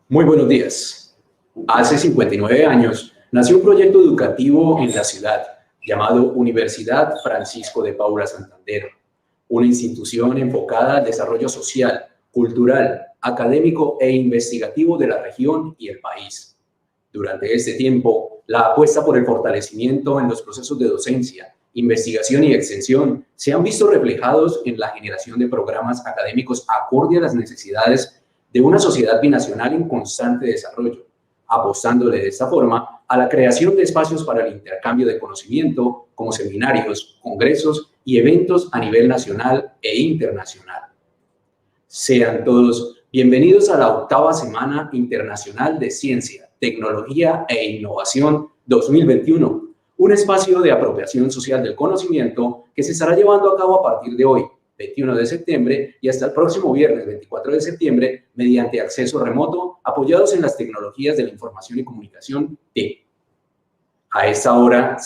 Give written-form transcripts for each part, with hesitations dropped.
Muy buenos días. Hace 59 años nació un proyecto educativo en la ciudad llamado Universidad Francisco de Paula Santander, una institución enfocada al desarrollo social, cultural, académico e investigativo de la región y el país. Durante este tiempo, la apuesta por el fortalecimiento en los procesos de docencia, investigación y extensión se han visto reflejados en la generación de programas académicos acorde a las necesidades de una sociedad binacional en constante desarrollo, apostándole de esta forma a la creación de espacios para el intercambio de conocimiento, como seminarios, congresos y eventos a nivel nacional e internacional. Sean todos bienvenidos a la 8ª Semana Internacional de Ciencia, Tecnología e Innovación 2021, un espacio de apropiación social del conocimiento que se estará llevando a cabo a partir de hoy, 21 de septiembre, y hasta el próximo viernes 24 de septiembre, mediante acceso remoto, apoyados en las tecnologías de la información y comunicación, TIC. A esta hora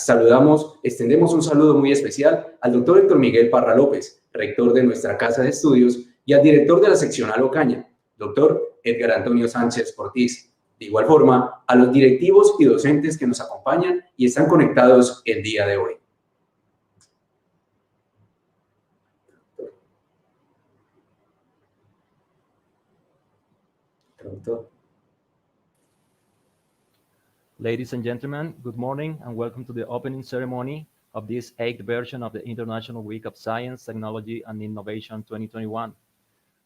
extendemos un saludo muy especial al doctor Héctor Miguel Parra López, rector de nuestra Casa de Estudios, y al director de la seccional Ocaña, doctor Edgar Antonio Sánchez Ortiz. De igual forma, a los directivos y docentes que nos acompañan y están conectados el día de hoy. Ladies and gentlemen, good morning and welcome to the opening ceremony of this 8th version of the International Week of Science, Technology and Innovation 2021.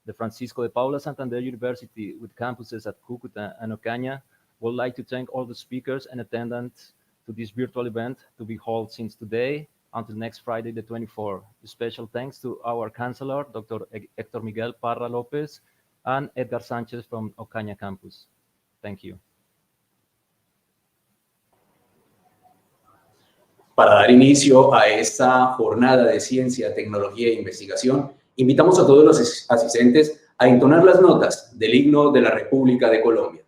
The Francisco de Paula Santander University, with campuses at Cúcuta and Ocaña, would like to thank all the speakers and attendants to this virtual event to be held since today until next Friday, the 24th. Special thanks to our Chancellor, Dr. Héctor Miguel Parra López, and Edgar Sánchez from Ocaña campus. Thank you. Para dar inicio a esta jornada de ciencia, tecnología e investigación, invitamos a todos los asistentes a entonar las notas del himno de la República de Colombia.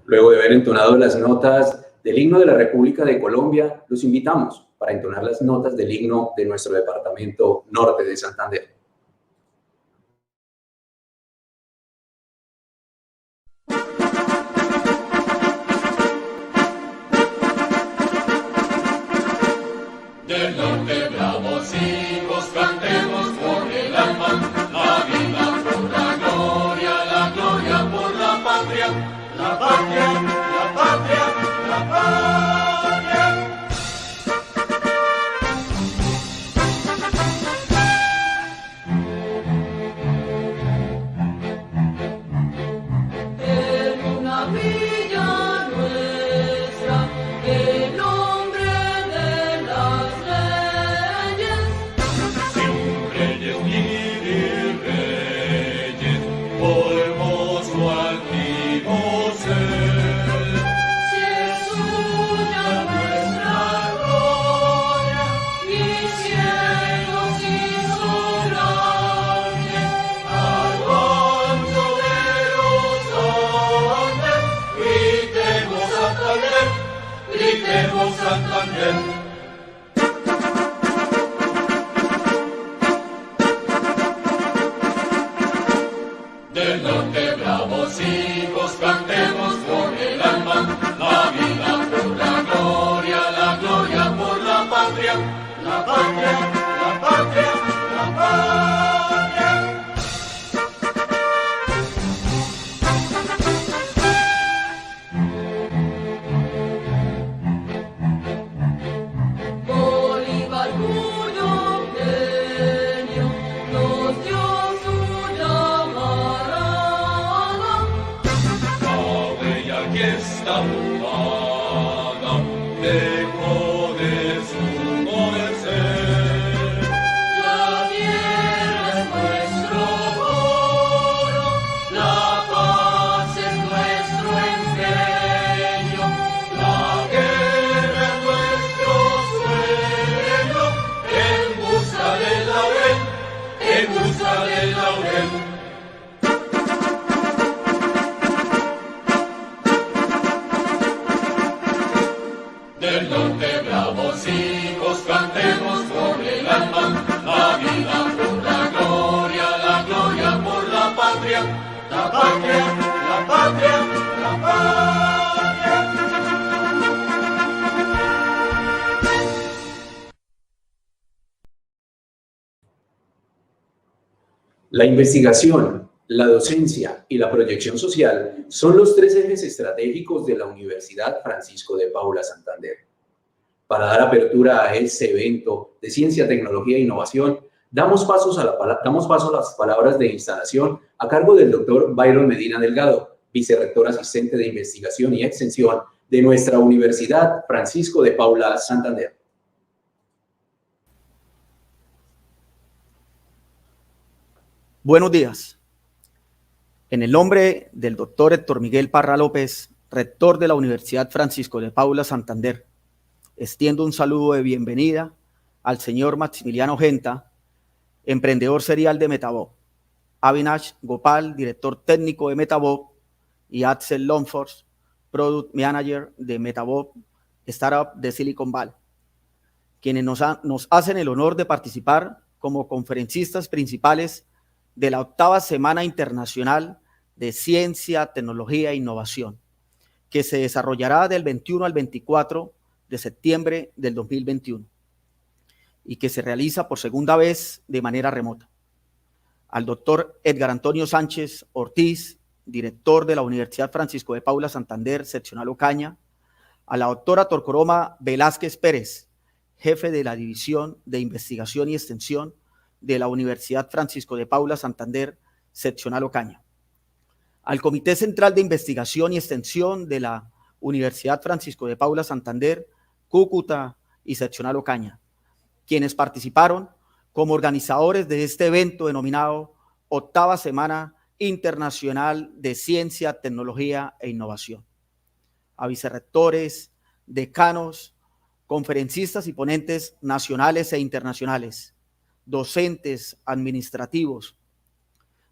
Luego de haber entonado las notas del himno de la República de Colombia, los invitamos para entonar las notas del himno de nuestro departamento norte de Santander. Del norte bravos hijos cantemos con el patria, la patria, la patria, la patria. En una villa nuestra, el hombre de las leyes, sin reyes ni reyes, podemos su altivo ser. Si es suya nuestra gloria, y cielos hizo grande, al ancho de los Andes, gritemos Santander, gritemos Santander. Del norte bravos hijos cantemos con el alma, la vida por la gloria por la patria, la patria, la patria, la patria. Bolívar cuyo genio nos dio su llamarada, la huella que está humana dejó de su ser. La tierra es nuestro oro, la paz es nuestro empeño, la guerra es nuestro sueño, en busca del laurel, en busca del laurel. Del norte bravos hijos cantemos con el alma, la vida por la gloria por la patria, la patria, la patria, la patria. La investigación, la docencia y la proyección social son los tres ejes estratégicos de la Universidad Francisco de Paula Santander. Para dar apertura a este evento de Ciencia, Tecnología e Innovación, damos paso a las palabras de instalación a cargo del doctor Byron Medina Delgado, vicerrector asistente de Investigación y Extensión de nuestra Universidad Francisco de Paula Santander. Buenos días. En el nombre del doctor Héctor Miguel Parra López, rector de la Universidad Francisco de Paula Santander, extiendo un saludo de bienvenida al señor MASSIMILIANO GENTA, emprendedor serial de Metabob, AVINASH Gopal, director técnico de Metabob, y Axel Longfors, product manager de Metabob, startup de Silicon Valley, quienes nos hacen el honor de participar como conferencistas principales de la 8ª Semana Internacional de Ciencia, Tecnología e Innovación, que se desarrollará del 21 al 24 de septiembre del 2021 y que se realiza por segunda vez de manera remota. Al doctor Edgar Antonio Sánchez Ortiz, director de la Universidad Francisco de Paula Santander, seccional Ocaña, a la doctora Torcoroma Velázquez Pérez, jefe de la División de Investigación y Extensión de la Universidad Francisco de Paula Santander, seccional Ocaña. Al Comité Central de Investigación y Extensión de la Universidad Francisco de Paula Santander, Cúcuta y seccional Ocaña, quienes participaron como organizadores de este evento denominado 8ª Semana Internacional de Ciencia, Tecnología e Innovación. A vicerrectores, decanos, conferencistas y ponentes nacionales e internacionales, docentes, administrativos,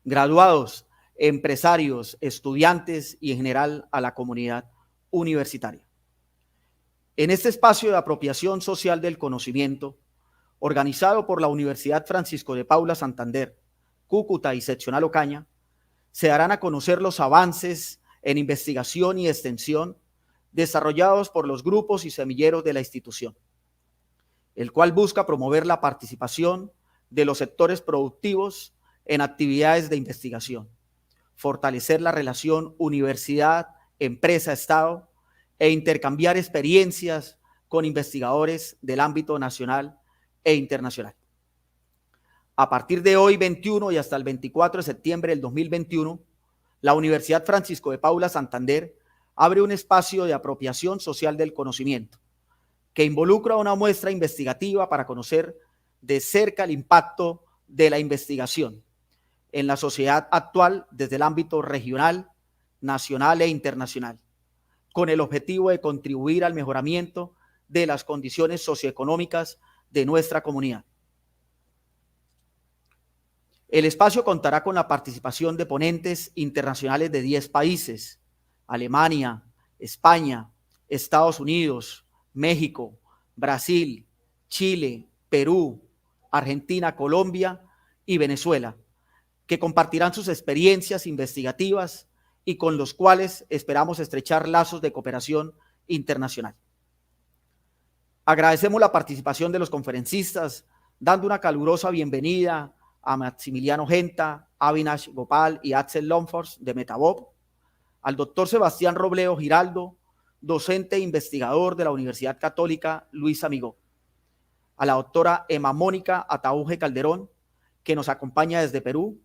graduados, empresarios, estudiantes y en general a la comunidad universitaria. En este espacio de apropiación social del conocimiento, organizado por la Universidad Francisco de Paula Santander, Cúcuta y seccional Ocaña, se darán a conocer los avances en investigación y extensión desarrollados por los grupos y semilleros de la institución, el cual busca promover la participación de los sectores productivos en actividades de investigación, fortalecer la relación universidad, empresa, Estado e intercambiar experiencias con investigadores del ámbito nacional e internacional. A partir de hoy, 21 y hasta el 24 de septiembre del 2021, la Universidad Francisco de Paula Santander abre un espacio de apropiación social del conocimiento que involucra una muestra investigativa para conocer de cerca el impacto de la investigación en la sociedad actual desde el ámbito regional, nacional e internacional, con el objetivo de contribuir al mejoramiento de las condiciones socioeconómicas de nuestra comunidad. El espacio contará con la participación de ponentes internacionales de 10 países: Alemania, España, Estados Unidos, México, Brasil, Chile, Perú, Argentina, Colombia y Venezuela, que compartirán sus experiencias investigativas y con los cuales esperamos estrechar lazos de cooperación internacional. Agradecemos la participación de los conferencistas, dando una calurosa bienvenida a MASSIMILIANO GENTA, AVINASH Gopal y Axel Lomfors de Metabob, al doctor Sebastián Robledo Giraldo, docente e investigador de la Universidad Católica Luis Amigó, a la doctora Emma Mónica Ataúje Calderón, que nos acompaña desde Perú,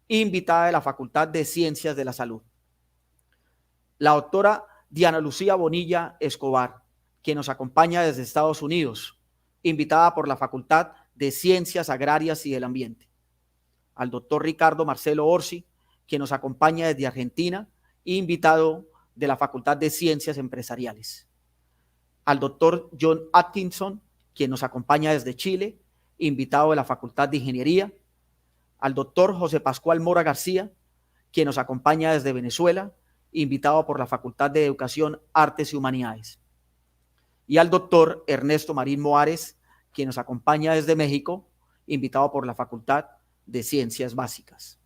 invitada de la Facultad de Ciencias de la Salud, la doctora Diana Lucía Bonilla Escobar, que nos acompaña desde Estados Unidos, invitada por la Facultad de Ciencias Agrarias y del Ambiente, al doctor Ricardo Marcelo Orsi, que nos acompaña desde Argentina, invitado de la Facultad de Ciencias Empresariales, al doctor John Atkinson, quien nos acompaña desde Chile, invitado de la Facultad de Ingeniería, al doctor José Pascual Mora García, quien nos acompaña desde Venezuela, invitado por la Facultad de Educación, Artes y Humanidades, y al doctor Ernesto Marín Moares, quien nos acompaña desde México, invitado por la Facultad de Ciencias Básicas.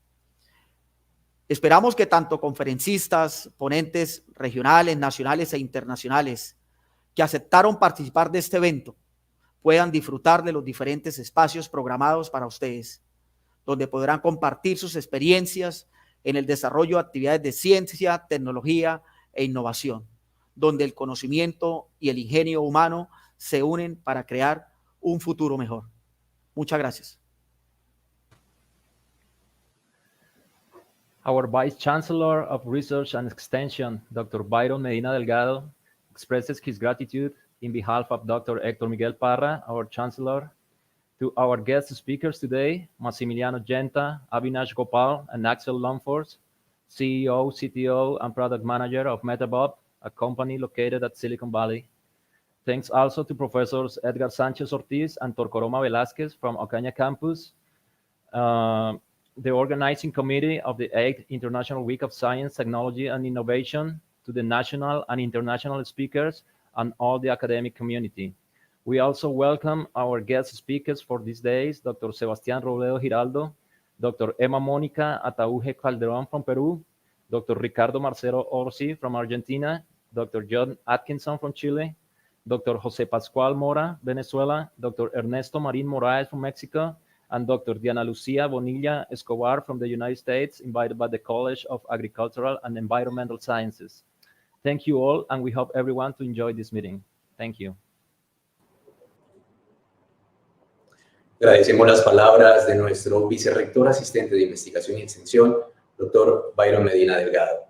Esperamos que tanto conferencistas, ponentes regionales, nacionales e internacionales que aceptaron participar de este evento puedan disfrutar de los diferentes espacios programados para ustedes, donde podrán compartir sus experiencias en el desarrollo de actividades de ciencia, tecnología e innovación, donde el conocimiento y el ingenio humano se unen para crear un futuro mejor. Muchas gracias. Our Vice Chancellor of Research and Extension, Dr. Byron Medina Delgado, expresses his gratitude in behalf of Dr. Héctor Miguel Parra, our Chancellor, to our guest speakers today, Massimiliano Genta, Avinash Gopal, and Axel Lomfors, CEO, CTO, and Product Manager of Metabob, a company located at Silicon Valley. Thanks also to Professors Edgar Sanchez Ortiz and Torcoroma Velázquez from Ocaña campus, the organizing committee of the VIII International Week of Science, Technology, and Innovation, to the national and international speakers, and all the academic community. We also welcome our guest speakers for these days, Dr. Sebastián Robledo Giraldo, Dr. Emma Mónica Ataúje Calderón from Peru, Dr. Ricardo Marcelo Orsi from Argentina, Dr. John Atkinson from Chile, Dr. José Pascual Mora, Venezuela, Dr. Ernesto Marín Moraes from Mexico, and Dr. Diana Lucia Bonilla Escobar from the United States, invited by the College of Agricultural and Environmental Sciences. Thank you all, and we hope everyone to enjoy this meeting. Thank you. Agradecemos las palabras de nuestro vicerrector asistente de investigación y extensión, doctor Byron Medina Delgado.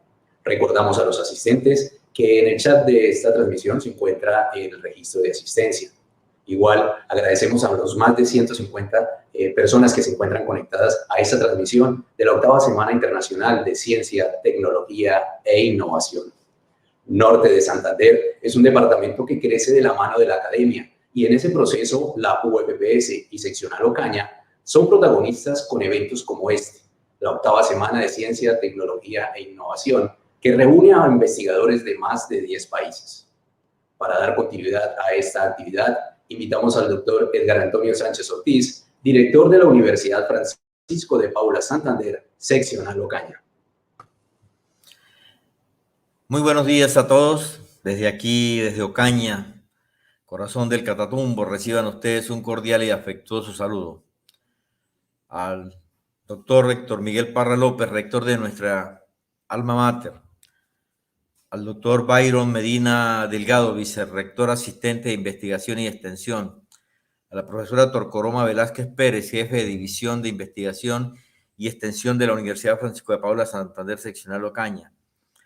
Recordamos a los asistentes que en el chat de esta transmisión se encuentra el registro de asistencia. Igual agradecemos a los más de 150 personas que se encuentran conectadas a esta transmisión de la 8ª Semana Internacional de Ciencia, Tecnología e Innovación. Norte de Santander es un departamento que crece de la mano de la academia y en ese proceso la UFPS y seccional Ocaña son protagonistas con eventos como este, la 8ª Semana de Ciencia, Tecnología e Innovación, que reúne a investigadores de más de 10 países. Para dar continuidad a esta actividad, invitamos al doctor Edgar Antonio Sánchez Ortiz, director de la Universidad Francisco de Paula Santander, seccional Ocaña. Muy buenos días a todos. Desde aquí, desde Ocaña, corazón del Catatumbo, reciban ustedes un cordial y afectuoso saludo. Al doctor Héctor Miguel Parra López, rector de nuestra alma mater, al doctor Byron Medina Delgado, vicerrector asistente de investigación y extensión, a la profesora Torcoroma Velázquez Pérez, jefe de división de investigación y extensión de la Universidad Francisco de Paula Santander, seccional Ocaña,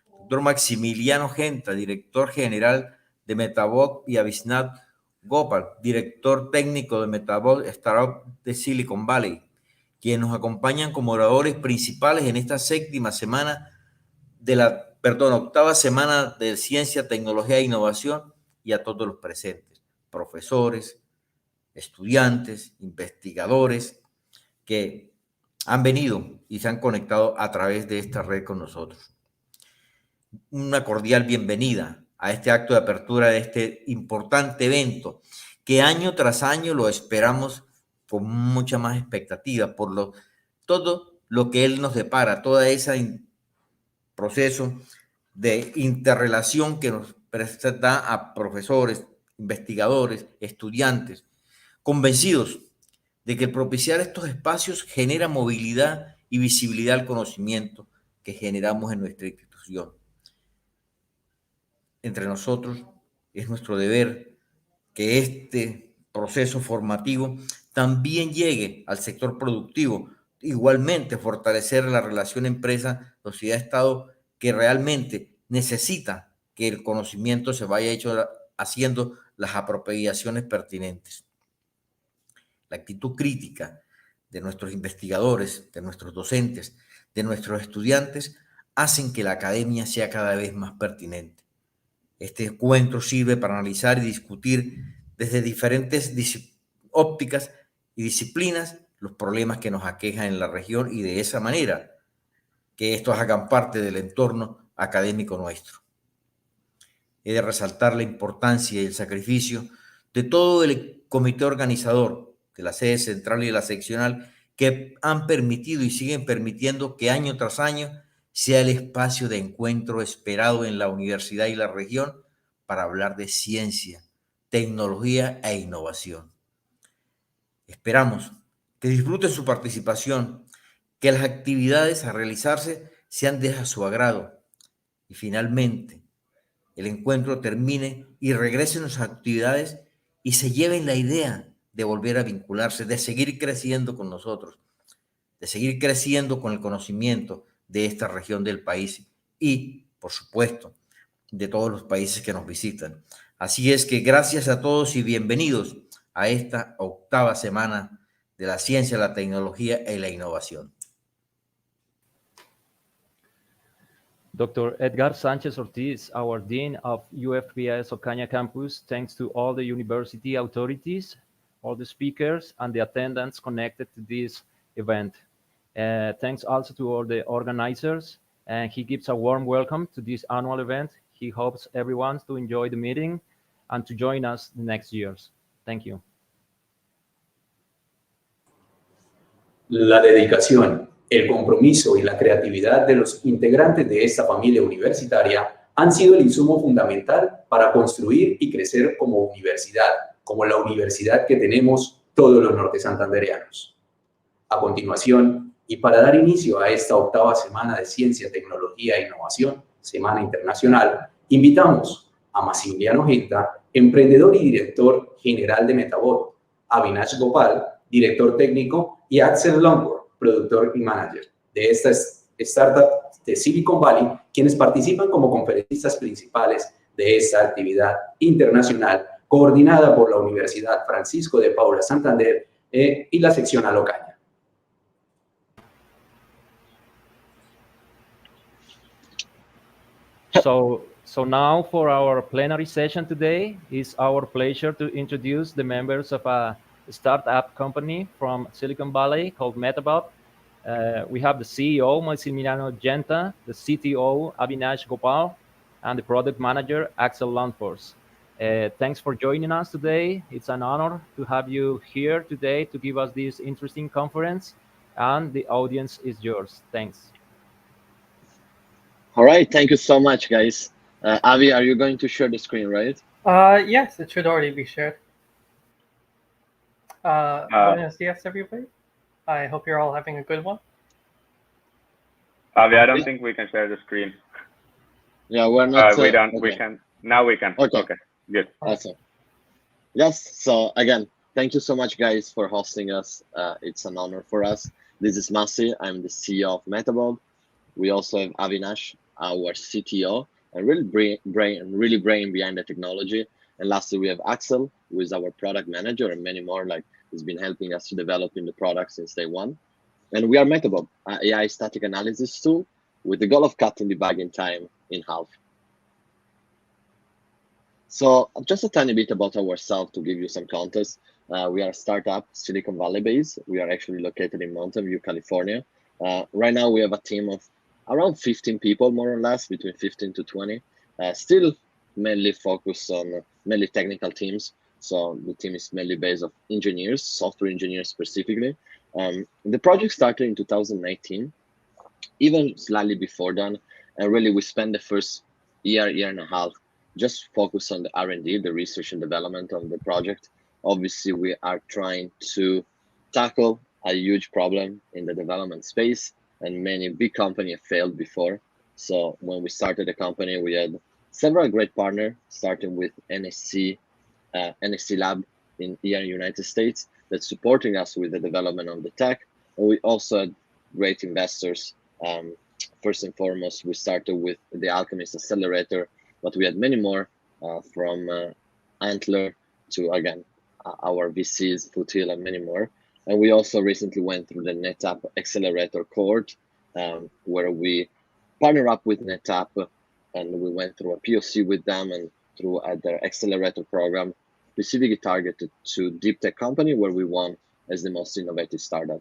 doctor Maximiliano Genta, director general de Metabob y AVINASH Gopal, director técnico de Metabob, startup de Silicon Valley, quienes nos acompañan como oradores principales en esta octava semana de Ciencia, Tecnología e Innovación, y a todos los presentes, profesores, estudiantes, investigadores que han venido y se han conectado a través de esta red con nosotros. Una cordial bienvenida a este acto de apertura de este importante evento que año tras año lo esperamos con mucha más expectativa por todo lo que él nos depara, todo ese proceso de interrelación que nos presenta a profesores, investigadores, estudiantes, convencidos de que propiciar estos espacios genera movilidad y visibilidad al conocimiento que generamos en nuestra institución. Entre nosotros es nuestro deber que este proceso formativo también llegue al sector productivo. Igualmente, fortalecer la relación empresa-sociedad-estado que realmente necesita que el conocimiento se vaya haciendo las apropiaciones pertinentes. La actitud crítica de nuestros investigadores, de nuestros docentes, de nuestros estudiantes, hacen que la academia sea cada vez más pertinente. Este encuentro sirve para analizar y discutir desde diferentes ópticas y disciplinas los problemas que nos aquejan en la región y de esa manera que estos hagan parte del entorno académico nuestro. He de resaltar la importancia y el sacrificio de todo el comité organizador de la sede central y de la seccional que han permitido y siguen permitiendo que año tras año sea el espacio de encuentro esperado en la universidad y la región para hablar de ciencia, tecnología e innovación. Esperamos que disfruten su participación, que las actividades a realizarse sean de su agrado y finalmente el encuentro termine y regresen a sus actividades y se lleven la idea de volver a vincularse, de seguir creciendo con nosotros, de seguir creciendo con el conocimiento de esta región del país y, por supuesto, de todos los países que nos visitan. Así es que gracias a todos y bienvenidos a esta octava semana de la ciencia, la tecnología y la innovación. Dr. Edgar Sanchez Ortiz, our Dean of UFPS Ocaña campus, thanks to all the university authorities, all the speakers, and the attendants connected to this event. Thanks also to all the organizers, and he gives a warm welcome to this annual event. He hopes everyone to enjoy the meeting and to join us the next years. Thank you. La dedicación, el compromiso y la creatividad de los integrantes de esta familia universitaria han sido el insumo fundamental para construir y crecer como universidad, como la universidad que tenemos todos los nortesantandereanos. A continuación, y para dar inicio a esta octava semana de Ciencia, Tecnología e Innovación, Semana Internacional, invitamos a Massimiliano Genta, emprendedor y director general de Metabob, a AVINASH Gopal, director técnico, y Axel Longworth, productor y manager de esta startup de Silicon Valley, quienes participan como conferencistas principales de esta actividad internacional coordinada por la Universidad Francisco de Paula Santander y la seccional Ocaña. So now for our plenary session today, it's our pleasure to introduce the members of a startup company from Silicon Valley called Metabob. We have the CEO, Massimiliano Genta, the CTO, Avinash Gopal, and the product manager, Axel Landfors. Thanks for joining us today. It's an honor to have you here today to give us this interesting conference, and the audience is yours. Thanks. All right, thank you so much, guys. Avi, are you going to share the screen, right? Yes, it should already be shared. Buenos dias, everybody. I hope you're all having a good one. Avi, I don't think we can share the screen. Yeah, we're not. We don't. Okay. We can. Now we can. Okay. Okay. Good. Awesome. Yes. So again, thank you so much, guys, for hosting us. It's an honor for us. This is Massi. I'm the CEO of Metabob. We also have Avinash, our CTO, and really brain behind the technology. And lastly, we have Axel, who is our product manager, and many more. Like he's been helping us to develop in the product since day one. And we are Metabob, an AI static analysis tool with the goal of cutting debugging time in half. So just a tiny bit about ourselves to give you some context. We are a startup, Silicon Valley based. We are actually located in Mountain View, California. Right now we have a team of around 15 people, more or less, between 15 to 20. Still mainly focused on mainly technical teams. So the team is mainly based on engineers, software engineers specifically. The project started in 2019, even slightly before then. And really we spent the first year and a half just focus on the R&D, the research and development of the project. Obviously, we are trying to tackle a huge problem in the development space, and many big companies failed before. So when we started the company, we had several great partners, starting with NSC Lab here in the United States, that's supporting us with the development of the tech. And we also had great investors. First and foremost, we started with the Alchemist Accelerator, but we had many more from Antler to, again, our VCs, Foothill, and many more. And we also recently went through the NetApp Accelerator cohort, where we partnered up with NetApp, and we went through a POC with them and through their accelerator program, specifically targeted to deep tech company, where we won as the most innovative startup.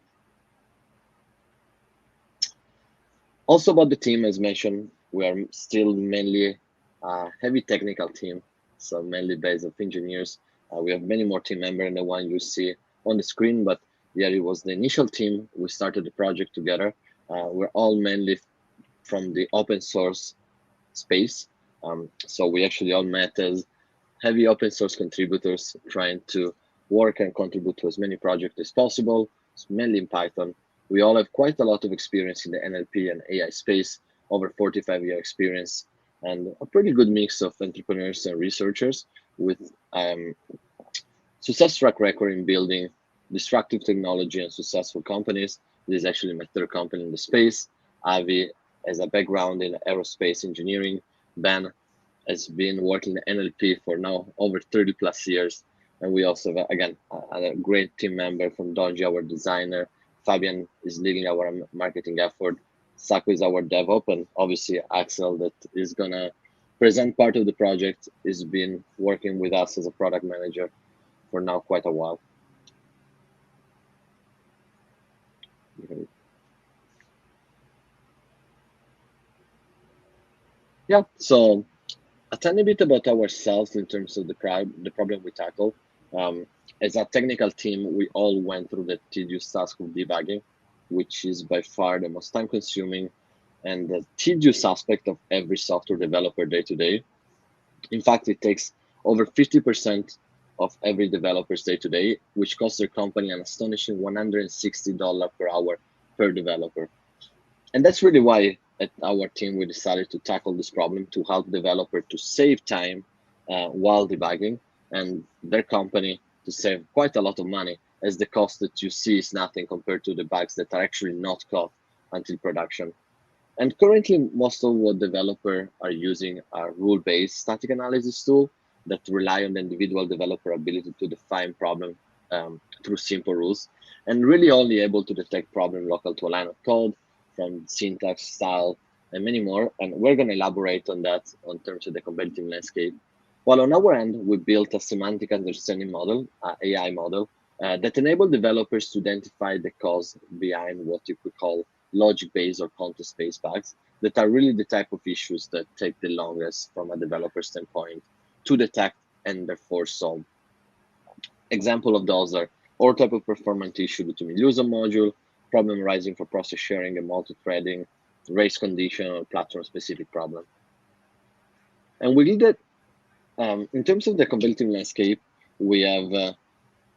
Also about the team, as mentioned, we are still mainly a heavy technical team, so mainly based on engineers. We have many more team members than the one you see on the screen, but yeah, it was the initial team. We started the project together. We're all mainly from the open source space. So we actually all met as heavy open source contributors, trying to work and contribute to as many projects as possible, mainly in Python. We all have quite a lot of experience in the NLP and AI space, over 45-year experience, and a pretty good mix of entrepreneurs and researchers with success track record in building disruptive technology and successful companies. This is actually my third company in the space. Avi has a background in aerospace engineering. Ben has been working in NLP for now over 30 plus years. And we also have, again, a great team member from Donji, our designer. Fabian is leading our marketing effort. Sako is our DevOps, and obviously Axel, that is gonna present part of the project, has been working with us as a product manager for now quite a while. Yeah, so a tiny bit about ourselves in terms of the problem we tackle. As a technical team, we all went through the tedious task of debugging, which is by far the most time-consuming and the tedious aspect of every software developer day to day. In fact, it takes over 50% of every developer's day to day, which costs their company an astonishing $160 per hour per developer. And that's really why at our team, we decided to tackle this problem to help developers to save time while debugging, and their company to save quite a lot of money, as the cost that you see is nothing compared to the bugs that are actually not caught until production. And currently, most of what developers are using are rule-based static analysis tool that rely on the individual developer ability to define problem through simple rules, and really only able to detect problem local to a line of code, from syntax, style, and many more. And we're going to elaborate on that in terms of the competitive landscape. While on our end, we built a semantic understanding model, AI model, that enabled developers to identify the cause behind what you could call logic-based or context-based bugs that are really the type of issues that take the longest from a developer standpoint to detect and therefore solve. Example of those are all type of performance issue due to lose a module, problem arising for process sharing and multi-threading, race condition, or platform-specific problem. And we did that. In terms of the competitive landscape, we have,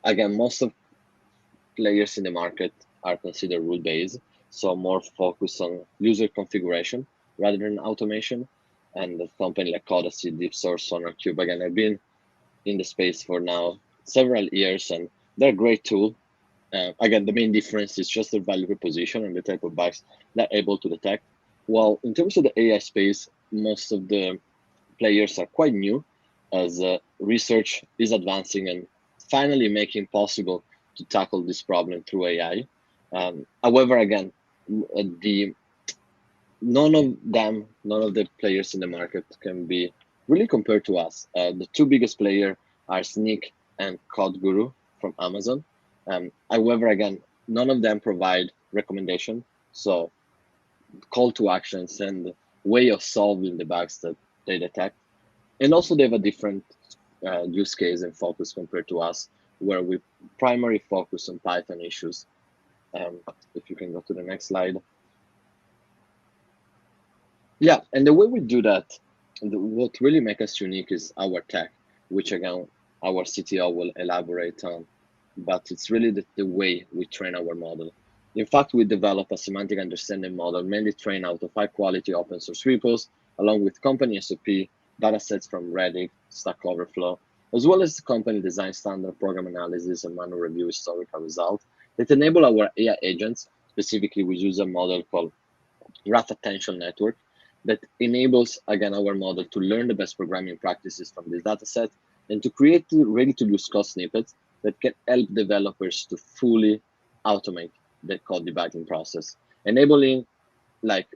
again, most of players in the market are considered rule-based. so more focus on user configuration rather than automation. And the company like Codacy, DeepSource, SonarCube, again, I've been in the space for now several years, and they're a great tool. Again, the main difference is just their value proposition and the type of bugs they're able to detect. While in terms of the AI space, most of the players are quite new, as research is advancing and finally making possible to tackle this problem through AI. However, again, none of the players in the market can be really compared to us. The two biggest players are Sneak and Code Guru from Amazon. However, again, none of them provide recommendation. So call to actions and way of solving the bugs that they detect. And also they have a different use case and focus compared to us, where we primarily focus on Python issues. If you can go to the next slide. Yeah, and the way we do that, what really makes us unique is our tech, which again, our CTO will elaborate on, but it's really the way we train our model. In fact, we develop a semantic understanding model mainly trained out of high quality open source repos, along with company SOP, datasets from Reddit, Stack Overflow, as well as the company design standard program analysis and manual review historical results that enable our AI agents. Specifically, we use a model called Graph Attention Network that enables, again, our model to learn the best programming practices from this dataset and to create ready-to-use code snippets that can help developers to fully automate the code debugging process, enabling like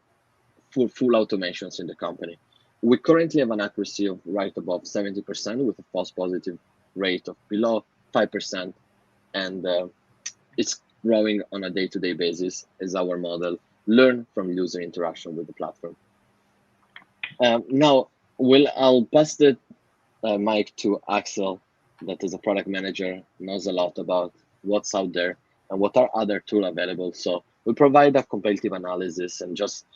full automations in the company. We currently have an accuracy of right above 70% with a false positive rate of below 5%, and it's growing on a day-to-day basis as our model learn from user interaction with the platform. Now, I'll pass the mic to Axel, that is a product manager, knows a lot about what's out there and what are other tools available. So we'll provide a competitive analysis and just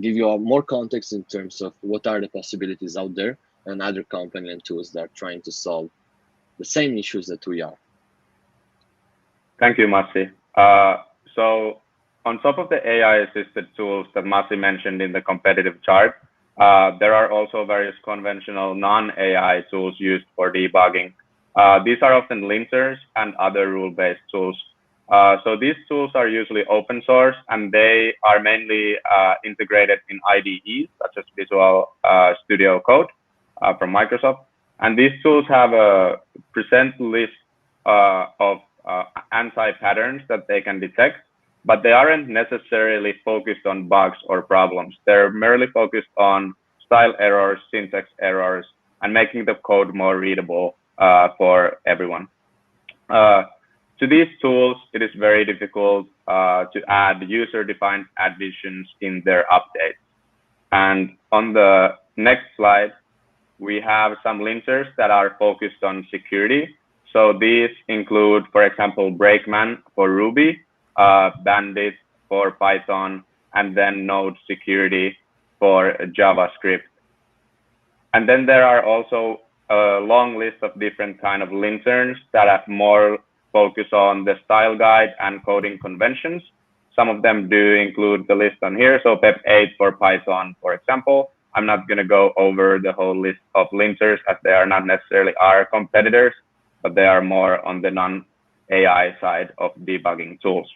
give you more context in terms of what are the possibilities out there and other companies and tools that are trying to solve the same issues that we are. Thank you, Massi. So on top of the AI-assisted tools that Massi mentioned in the competitive chart, there are also various conventional non-AI tools used for debugging. These are often linters and other rule-based tools. So these tools are usually open source, and they are mainly integrated in IDEs, such as Visual Studio Code from Microsoft. And these tools have a present list of anti-patterns that they can detect, but they aren't necessarily focused on bugs or problems. They're merely focused on style errors, syntax errors, and making the code more readable for everyone. To these tools, it is very difficult to add user-defined additions in their updates. And on the next slide, we have some linters that are focused on security. So these include, for example, Brakeman for Ruby, Bandit for Python, and then Node Security for JavaScript. And then there are also a long list of different kind of linters that have more focus on the style guide and coding conventions. Some of them do include the list on here. So PEP8 for Python, for example. I'm not going to go over the whole list of linters, as they are not necessarily our competitors, but they are more on the non-AI side of debugging tools.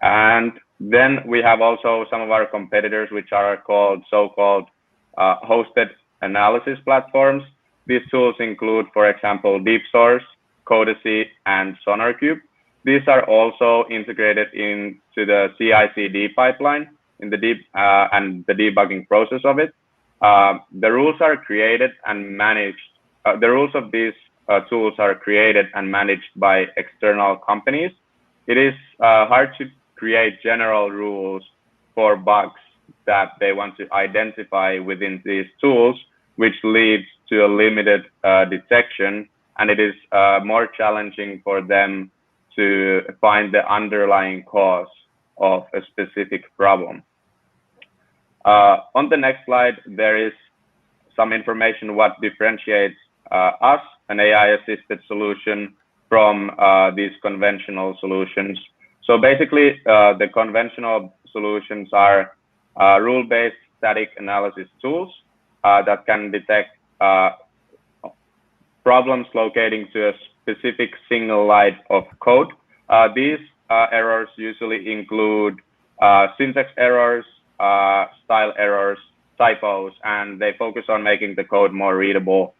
And then we have also some of our competitors, which are called so-called hosted analysis platforms. These tools include, for example, DeepSource, Codacy, and SonarCube. These are also integrated into the CI/CD pipeline in the and the debugging process of it. The rules are created and managed. The rules of these tools are created and managed by external companies. It is hard to create general rules for bugs that they want to identify within these tools, which leads to a limited detection, and it is more challenging for them to find the underlying cause of a specific problem. On the next slide, there is some information what differentiates us, an AI-assisted solution, from these conventional solutions. So basically, the conventional solutions are rule-based static analysis tools that can detect problems locating to a specific single line of code. These errors usually include syntax errors, style errors, typos, and they focus on making the code more readable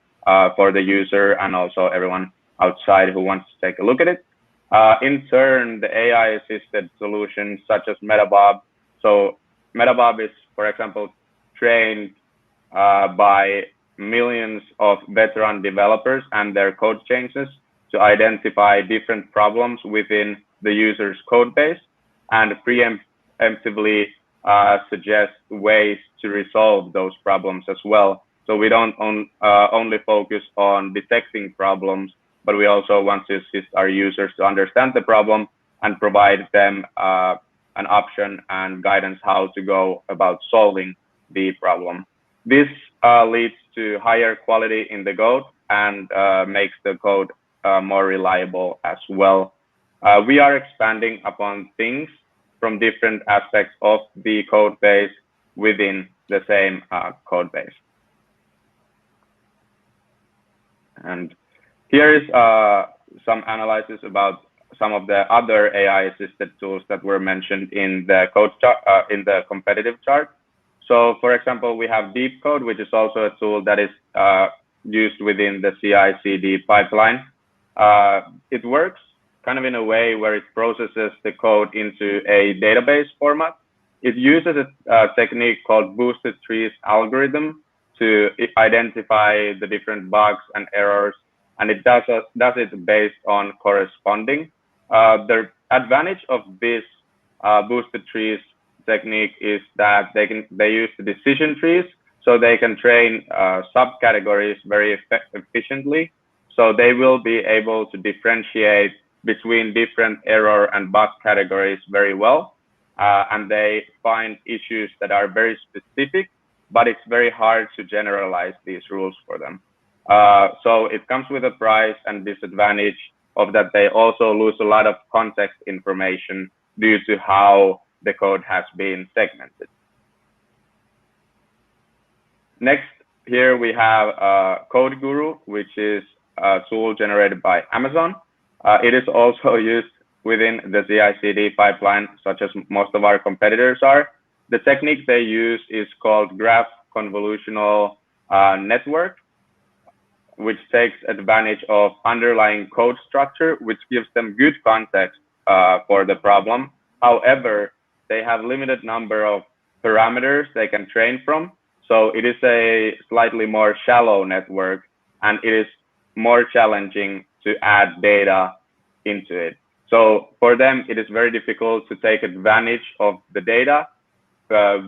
for the user and also everyone outside who wants to take a look at it. In turn, the AI-assisted solutions such as Metabob. So Metabob is, for example, trained by millions of veteran developers and their code changes to identify different problems within the user's code base and preemptively suggest ways to resolve those problems as well. So we don't only focus on detecting problems, but we also want to assist our users to understand the problem and provide them an option and guidance how to go about solving the problem. This leads to higher quality in the code and makes the code more reliable as well. We are expanding upon things from different aspects of the code base within the same code base. And here is some analysis about some of the other AI-assisted tools that were mentioned in the code chart, in the competitive chart. So, for example, we have Deep Code, which is also a tool that is used within the CI/CD pipeline. It works kind of in a way where it processes the code into a database format. It uses a technique called boosted trees algorithm to identify the different bugs and errors, and it does it based on corresponding. The advantage of this boosted trees technique is that they use the decision trees, so they can train subcategories very efficiently. So they will be able to differentiate between different error and bug categories very well, and they find issues that are very specific, but it's very hard to generalize these rules for them. So it comes with a price and disadvantage of that they also lose a lot of context information due to how the code has been segmented. Next, here we have Code Guru, which is a tool generated by Amazon. It is also used within the CI/CD pipeline, such as most of our competitors are. The technique they use is called graph convolutional network, which takes advantage of underlying code structure, which gives them good context for the problem. However, they have limited number of parameters they can train from. So it is a slightly more shallow network, and it is more challenging to add data into it. So for them, it is very difficult to take advantage of the data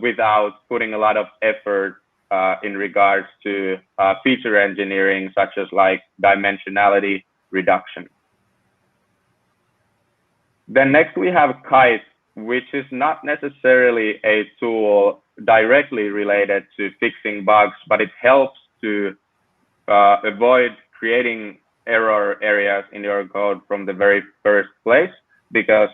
without putting a lot of effort in regards to feature engineering, such as like dimensionality reduction. Then next we have Kite, which is not necessarily a tool directly related to fixing bugs, but it helps to avoid creating error areas in your code from the very first place, because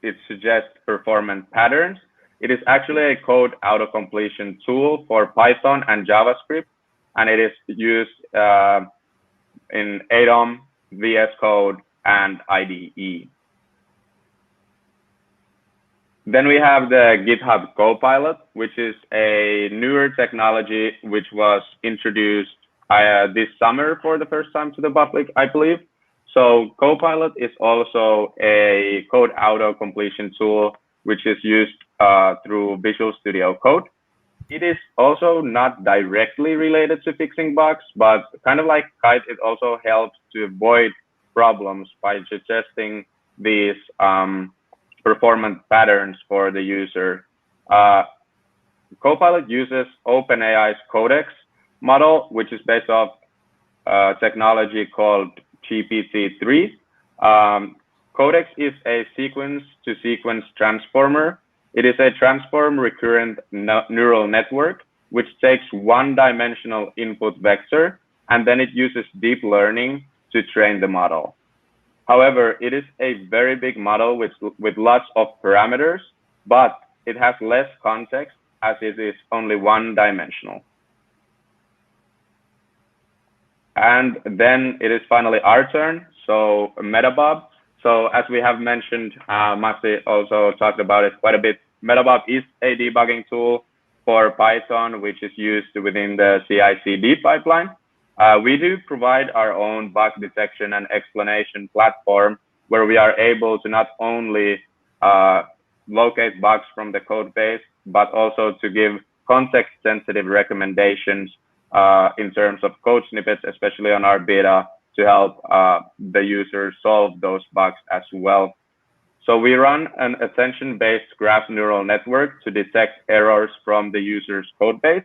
it suggests performance patterns. It is actually a code auto-completion tool for Python and JavaScript, and it is used in Atom, VS Code, and IDE. Then we have the Github Co-Pilot, which is a newer technology which was introduced this summer for the first time to the public, I believe. So Copilot is also a code auto-completion tool which is used through Visual Studio Code. It is also not directly related to fixing bugs, but kind of like Kite, it also helps to avoid problems by suggesting these performance patterns for the user. Copilot uses OpenAI's Codex model, which is based off technology called GPT-3. Codex is a sequence-to-sequence transformer. It is a transform recurrent neural network, which takes one-dimensional input vector, and then it uses deep learning to train the model. However, it is a very big model with lots of parameters, but it has less context as it is only one-dimensional. And then it is finally our turn. So Metabob. So as we have mentioned, Massi also talked about it quite a bit. Metabob is a debugging tool for Python, which is used within the CI/CD pipeline. We do provide our own bug detection and explanation platform where we are able to not only locate bugs from the code base, but also to give context-sensitive recommendations in terms of code snippets, especially on our beta, to help the users solve those bugs as well. So we run an attention-based graph neural network to detect errors from the user's code base.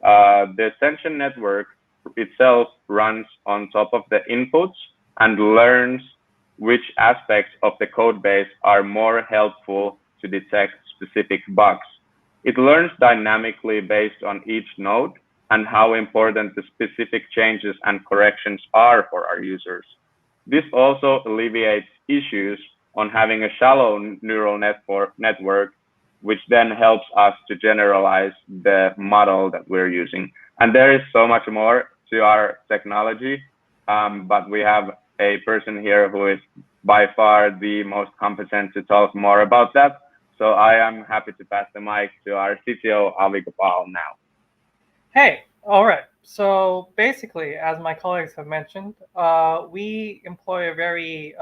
The attention network itself runs on top of the inputs and learns which aspects of the code base are more helpful to detect specific bugs. It learns dynamically based on each node and how important the specific changes and corrections are for our users. This also alleviates issues on having a shallow neural network, which then helps us to generalize the model that we're using. And there is so much more to our technology, but we have a person here who is by far the most competent to talk more about that. So I am happy to pass the mic to our CTO, Avi Gopal, now. Hey, all right. So basically, as my colleagues have mentioned, we employ a very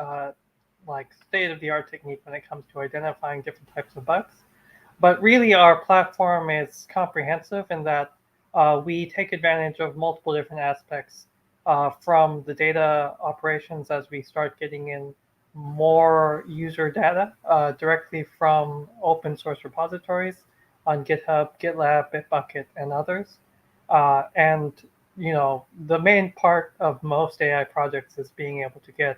state-of-the-art technique when it comes to identifying different types of bugs. But really, our platform is comprehensive in that we take advantage of multiple different aspects from the data operations as we start getting in more user data directly from open source repositories on GitHub, GitLab, Bitbucket, and others. And the main part of most AI projects is being able to get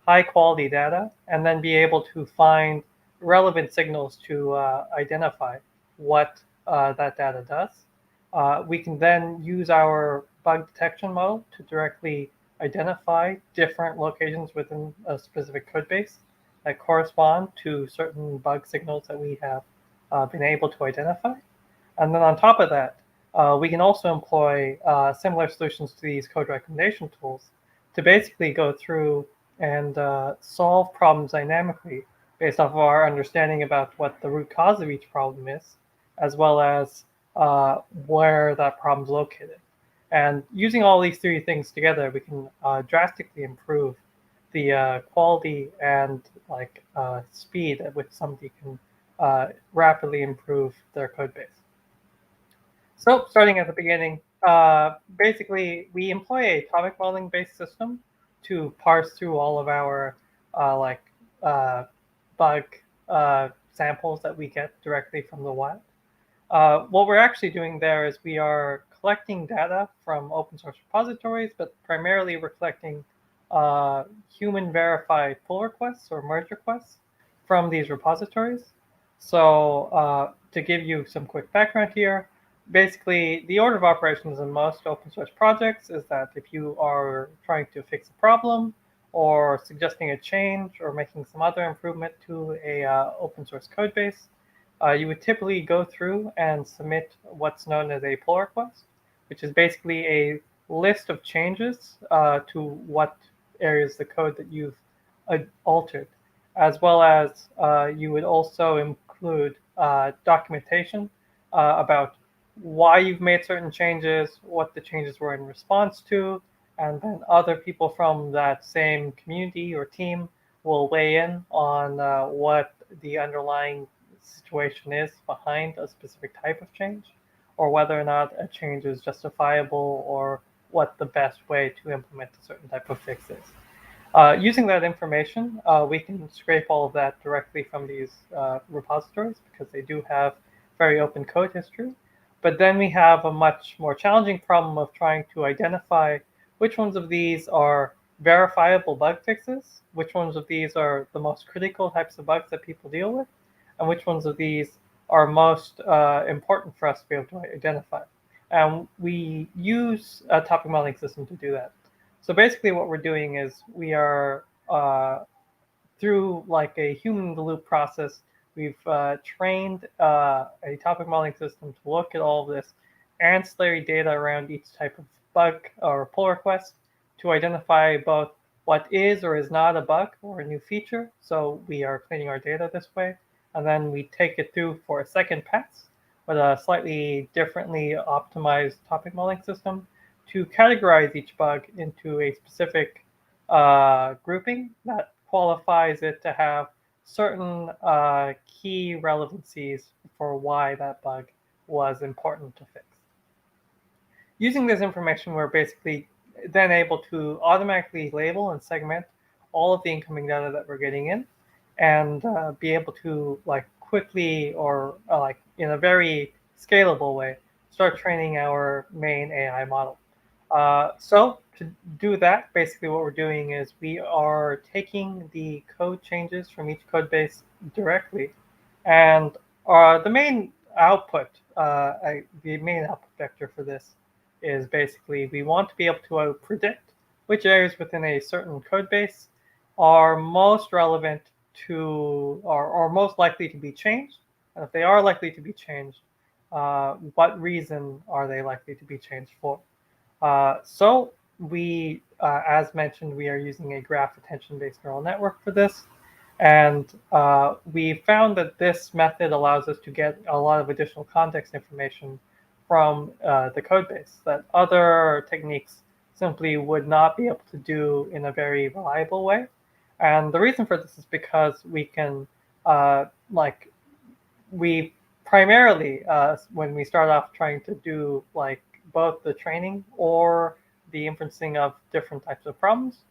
high quality data and then be able to find relevant signals to identify what that data does. We can then use our bug detection model to directly identify different locations within a specific code base that correspond to certain bug signals that we have been able to identify. And then on top of that, we can also employ similar solutions to these code recommendation tools to basically go through and solve problems dynamically based off of our understanding about what the root cause of each problem is, as well as where that problem is located. And using all these three things together, we can drastically improve the quality and speed at which somebody can rapidly improve their code base. So starting at the beginning, basically we employ a topic modeling based system to parse through all of our bug samples that we get directly from the wild. What we're actually doing there is we are collecting data from open source repositories, but primarily we're collecting human verified pull requests or merge requests from these repositories. So to give you some quick background here, basically the order of operations in most open source projects is that if you are trying to fix a problem or suggesting a change or making some other improvement to a open source code base, you would typically go through and submit what's known as a pull request, which is basically a list of changes to what areas of the code that you've altered, as well as you would also include documentation about why you've made certain changes, what the changes were in response to, and then other people from that same community or team will weigh in on what the underlying situation is behind a specific type of change, or whether or not a change is justifiable, or what the best way to implement a certain type of fix is. Using that information, we can scrape all of that directly from these repositories because they do have very open code history. But then we have a much more challenging problem of trying to identify which ones of these are verifiable bug fixes, which ones of these are the most critical types of bugs that people deal with, and which ones of these are most important for us to be able to identify. And we use a topic modeling system to do that. So basically what we're doing is we are through like a human-in-the-loop process, we've trained a topic modeling system to look at all of this ancillary data around each type of bug or pull request to identify both what is or is not a bug or a new feature. So we are cleaning our data this way. And then we take it through for a second pass with a slightly differently optimized topic modeling system to categorize each bug into a specific grouping that qualifies it to have certain key relevancies for why that bug was important to fix. Using this information, we're basically then able to automatically label and segment all of the incoming data that we're getting in, and be able to like quickly or like in a very scalable way start training our main AI model. So to do that, basically what we're doing is we are taking the code changes from each code base directly, and the main output vector for this is basically we want to be able to predict which areas within a certain code base are most relevant to or most likely to be changed. And if they are likely to be changed, what reason are they likely to be changed for? So we, as mentioned, we are using a graph attention-based neural network for this. And we found that this method allows us to get a lot of additional context information from the code base that other techniques simply would not be able to do in a very reliable way. And the reason for this is because we can, we primarily, when we start off trying to do like both the training or the inferencing of different types of problems,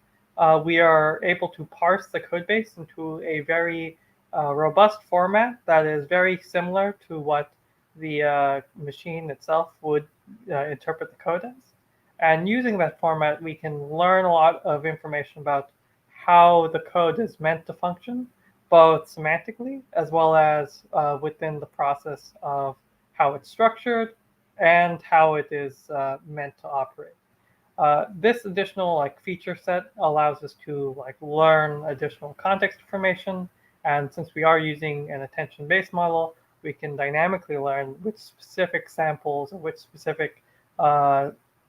we are able to parse the code base into a very robust format that is very similar to what the machine itself would interpret the code as. And using that format, we can learn a lot of information about how the code is meant to function, both semantically as well as within the process of how it's structured and how it is meant to operate. This additional feature set allows us to learn additional context information, and since we are using an attention-based model, we can dynamically learn which specific samples or which specific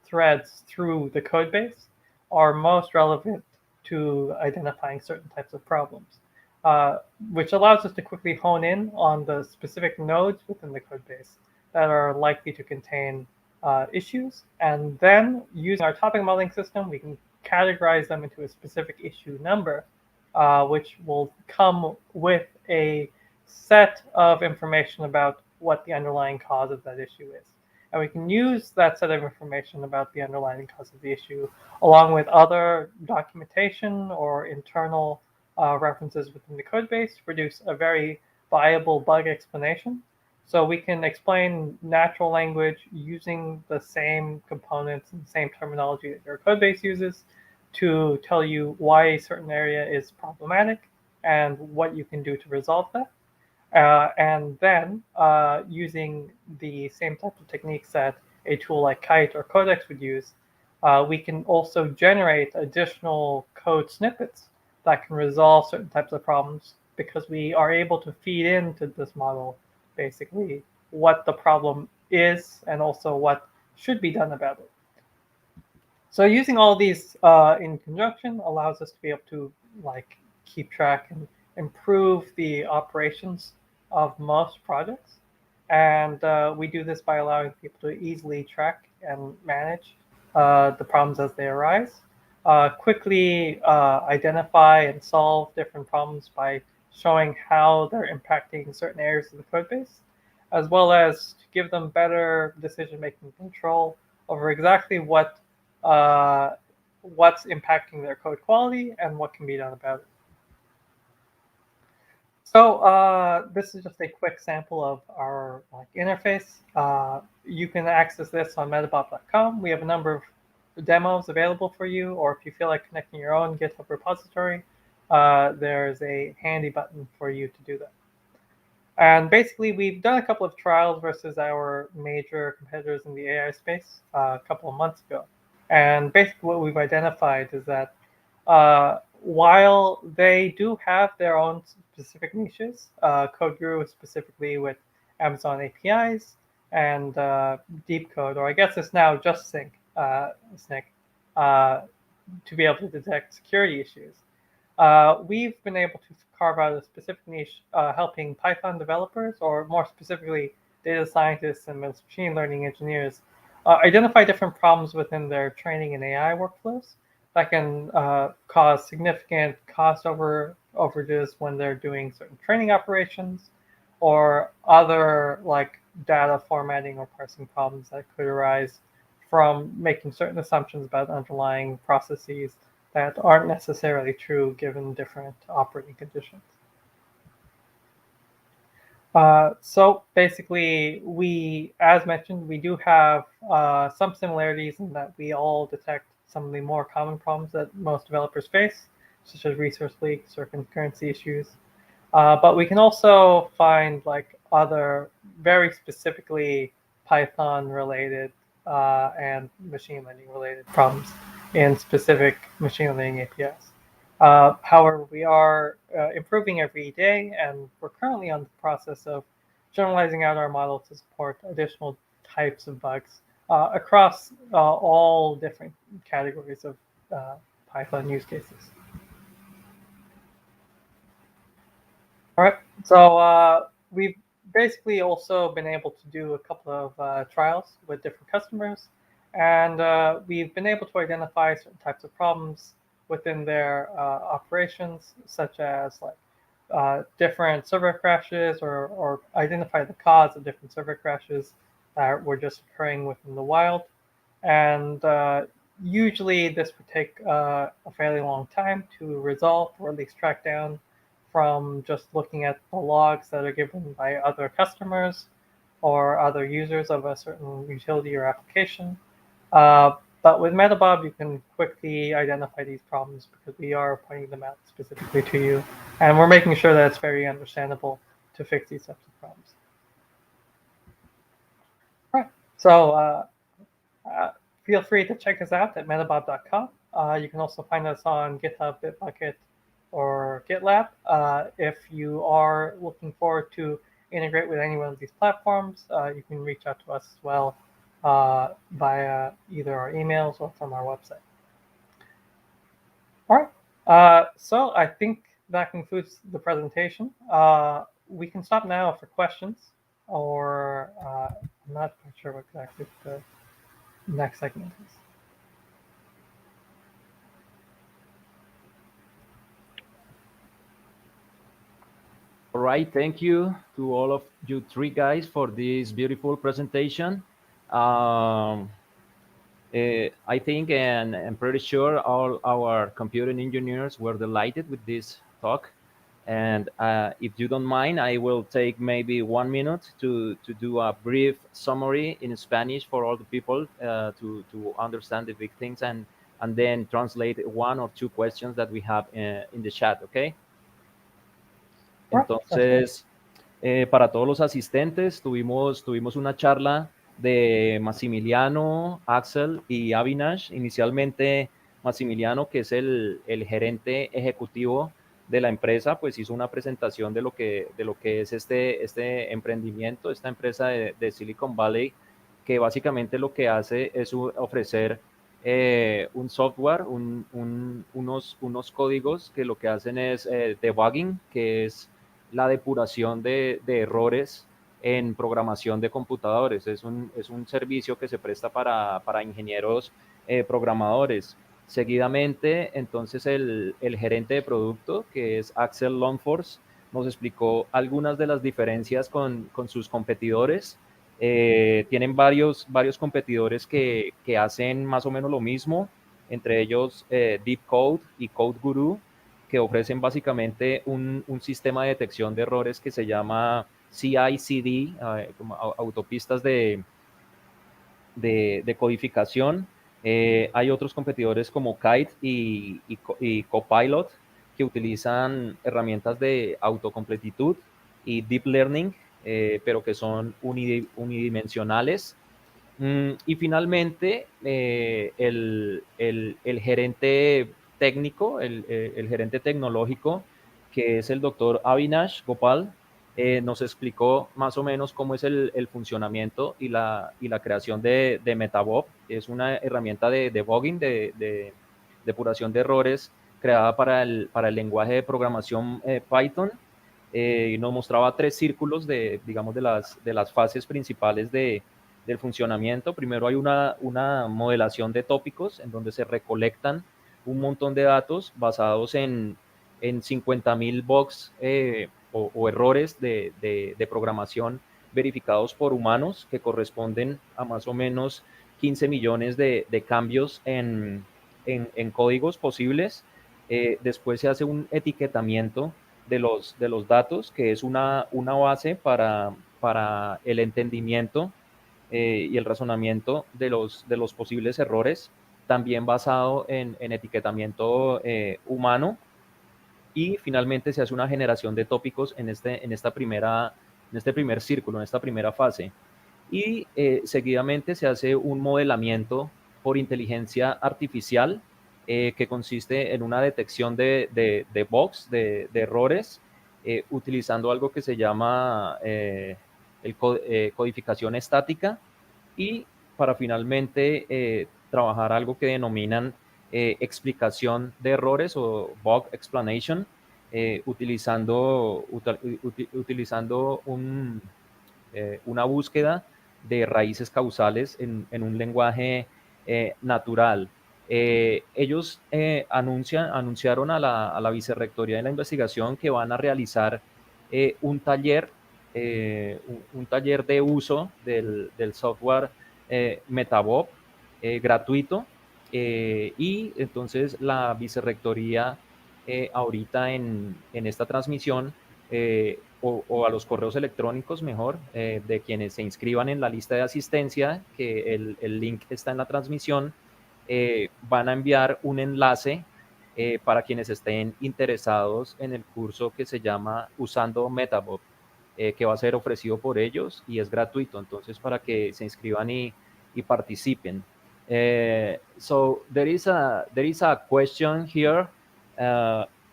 threads through the code base are most relevant to identifying certain types of problems, which allows us to quickly hone in on the specific nodes within the code base that are likely to contain issues. And then using our topic modeling system, we can categorize them into a specific issue number, which will come with a set of information about what the underlying cause of that issue is. And we can use that set of information about the underlying cause of the issue, along with other documentation or internal references within the code base, to produce a very viable bug explanation. So we can explain natural language using the same components and same terminology that your code base uses to tell you why a certain area is problematic and what you can do to resolve that. And then using the same type of techniques that a tool like Kite or Codex would use, we can also generate additional code snippets that can resolve certain types of problems, because we are able to feed into this model basically what the problem is and also what should be done about it. So using all these in conjunction allows us to be able to keep track and improve the operations of most projects. And we do this by allowing people to easily track and manage the problems as they arise, quickly identify and solve different problems by showing how they're impacting certain areas of the code base, as well as to give them better decision-making control over exactly what's impacting their code quality and what can be done about it. So this is just a quick sample of our interface. You can access this on metabob.com. We have a number of demos available for you, or if you feel like connecting your own GitHub repository, there's a handy button for you to do that. And basically, we've done a couple of trials versus our major competitors in the AI space a couple of months ago. And basically what we've identified is that while they do have their own specific niches, CodeGuru specifically with Amazon APIs and Deep Code, or I guess it's now just SNCC, to be able to detect security issues. We've been able to carve out a specific niche helping Python developers, or more specifically, data scientists and machine learning engineers identify different problems within their training and AI workflows that can cause significant cost overages when they're doing certain training operations, or other like data formatting or parsing problems that could arise from making certain assumptions about underlying processes that aren't necessarily true given different operating conditions. So basically, as mentioned, we do have some similarities in that we all detect some of the more common problems that most developers face, such as resource leaks or concurrency issues. But we can also find like other very specifically Python-related and machine learning-related problems in specific machine learning APIs. However, we are improving every day, and we're currently on the process of generalizing out our model to support additional types of bugs across all different categories of Python use cases. All right, so we've basically also been able to do a couple of trials with different customers, and we've been able to identify certain types of problems within their operations, such as like different server crashes, or identify the cause of different server crashes that were just occurring within the wild. And usually this would take a fairly long time to resolve, or at least track down, from just looking at the logs that are given by other customers or other users of a certain utility or application. But with Metabob, you can quickly identify these problems because we are pointing them out specifically to you. And we're making sure that it's very understandable to fix these types of problems. All right, so feel free to check us out at metabob.com. You can also find us on GitHub, Bitbucket, or GitLab. If you are looking forward to integrate with any one of these platforms, you can reach out to us as well via either our emails or from our website. All right, so I think that concludes the presentation. We can stop now for questions, or I'm not quite sure what exactly the next segment is. All right, thank you to all of you three guys for this beautiful presentation. I think, and I'm pretty sure all our computing engineers were delighted with this talk. And if you don't mind, I will take maybe 1 minute to do a brief summary in Spanish for all the people to understand the big things, and then translate 1 or 2 questions that we have in the chat, okay? Entonces, para todos los asistentes, tuvimos una charla de Massimiliano, Axel y Avinash. Inicialmente, Massimiliano, que es el gerente ejecutivo de la empresa, pues hizo una presentación de lo que es este emprendimiento, esta empresa de Silicon Valley, que básicamente lo que hace es ofrecer un software, unos códigos que lo que hacen es debugging, que es la depuración de errores en programación de computadores. Es un servicio que se presta para ingenieros programadores. Seguidamente, entonces, el gerente de producto, que es Axel Longforce, nos explicó algunas de las diferencias con sus competidores. Tienen varios competidores que hacen más o menos lo mismo, entre ellos Deep Code y CodeGuru, que ofrecen básicamente un sistema de detección de errores que se llama CI/CD, como autopistas de codificación. Hay otros competidores como Kite y Co-Pilot, que utilizan herramientas de autocompletitud y deep learning, pero que son unidimensionales. Y finalmente, el gerente técnico, el gerente tecnológico, que es el doctor AVINASH Gopal, nos explicó más o menos cómo es el funcionamiento y la creación de Metabob. Es una herramienta de debugging, de depuración de errores, creada para el lenguaje de programación Python. Y nos mostraba 3 círculos digamos, de las fases principales del funcionamiento. Primero hay una modelación de tópicos en donde se recolectan un montón de datos basados en 50.000 bugs o errores de programación verificados por humanos, que corresponden a más o menos 15 millones de cambios en códigos posibles. Después se hace un etiquetamiento de los datos, que es una base para el entendimiento y el razonamiento de los posibles errores, también basado en etiquetamiento humano. Y finalmente se hace una generación de tópicos en este primer círculo, en esta primera fase. Y seguidamente se hace un modelamiento por inteligencia artificial, que consiste en una detección de bugs, de errores, utilizando algo que se llama codificación estática, y para finalmente trabajar algo que denominan explicación de errores o bug explanation, utilizando una búsqueda de raíces causales en un lenguaje natural. Ellos anunciaron a la Vicerrectoría de la Investigación que van a realizar un taller de uso del software Metabob gratuito, y entonces la Vicerrectoría ahorita en esta transmisión, o a los correos electrónicos mejor, de quienes se inscriban en la lista de asistencia, que el link está en la transmisión, van a enviar un enlace para quienes estén interesados en el curso que se llama Usando Metabob, que va a ser ofrecido por ellos y es gratuito, entonces para que se inscriban y participen. So there is a question here.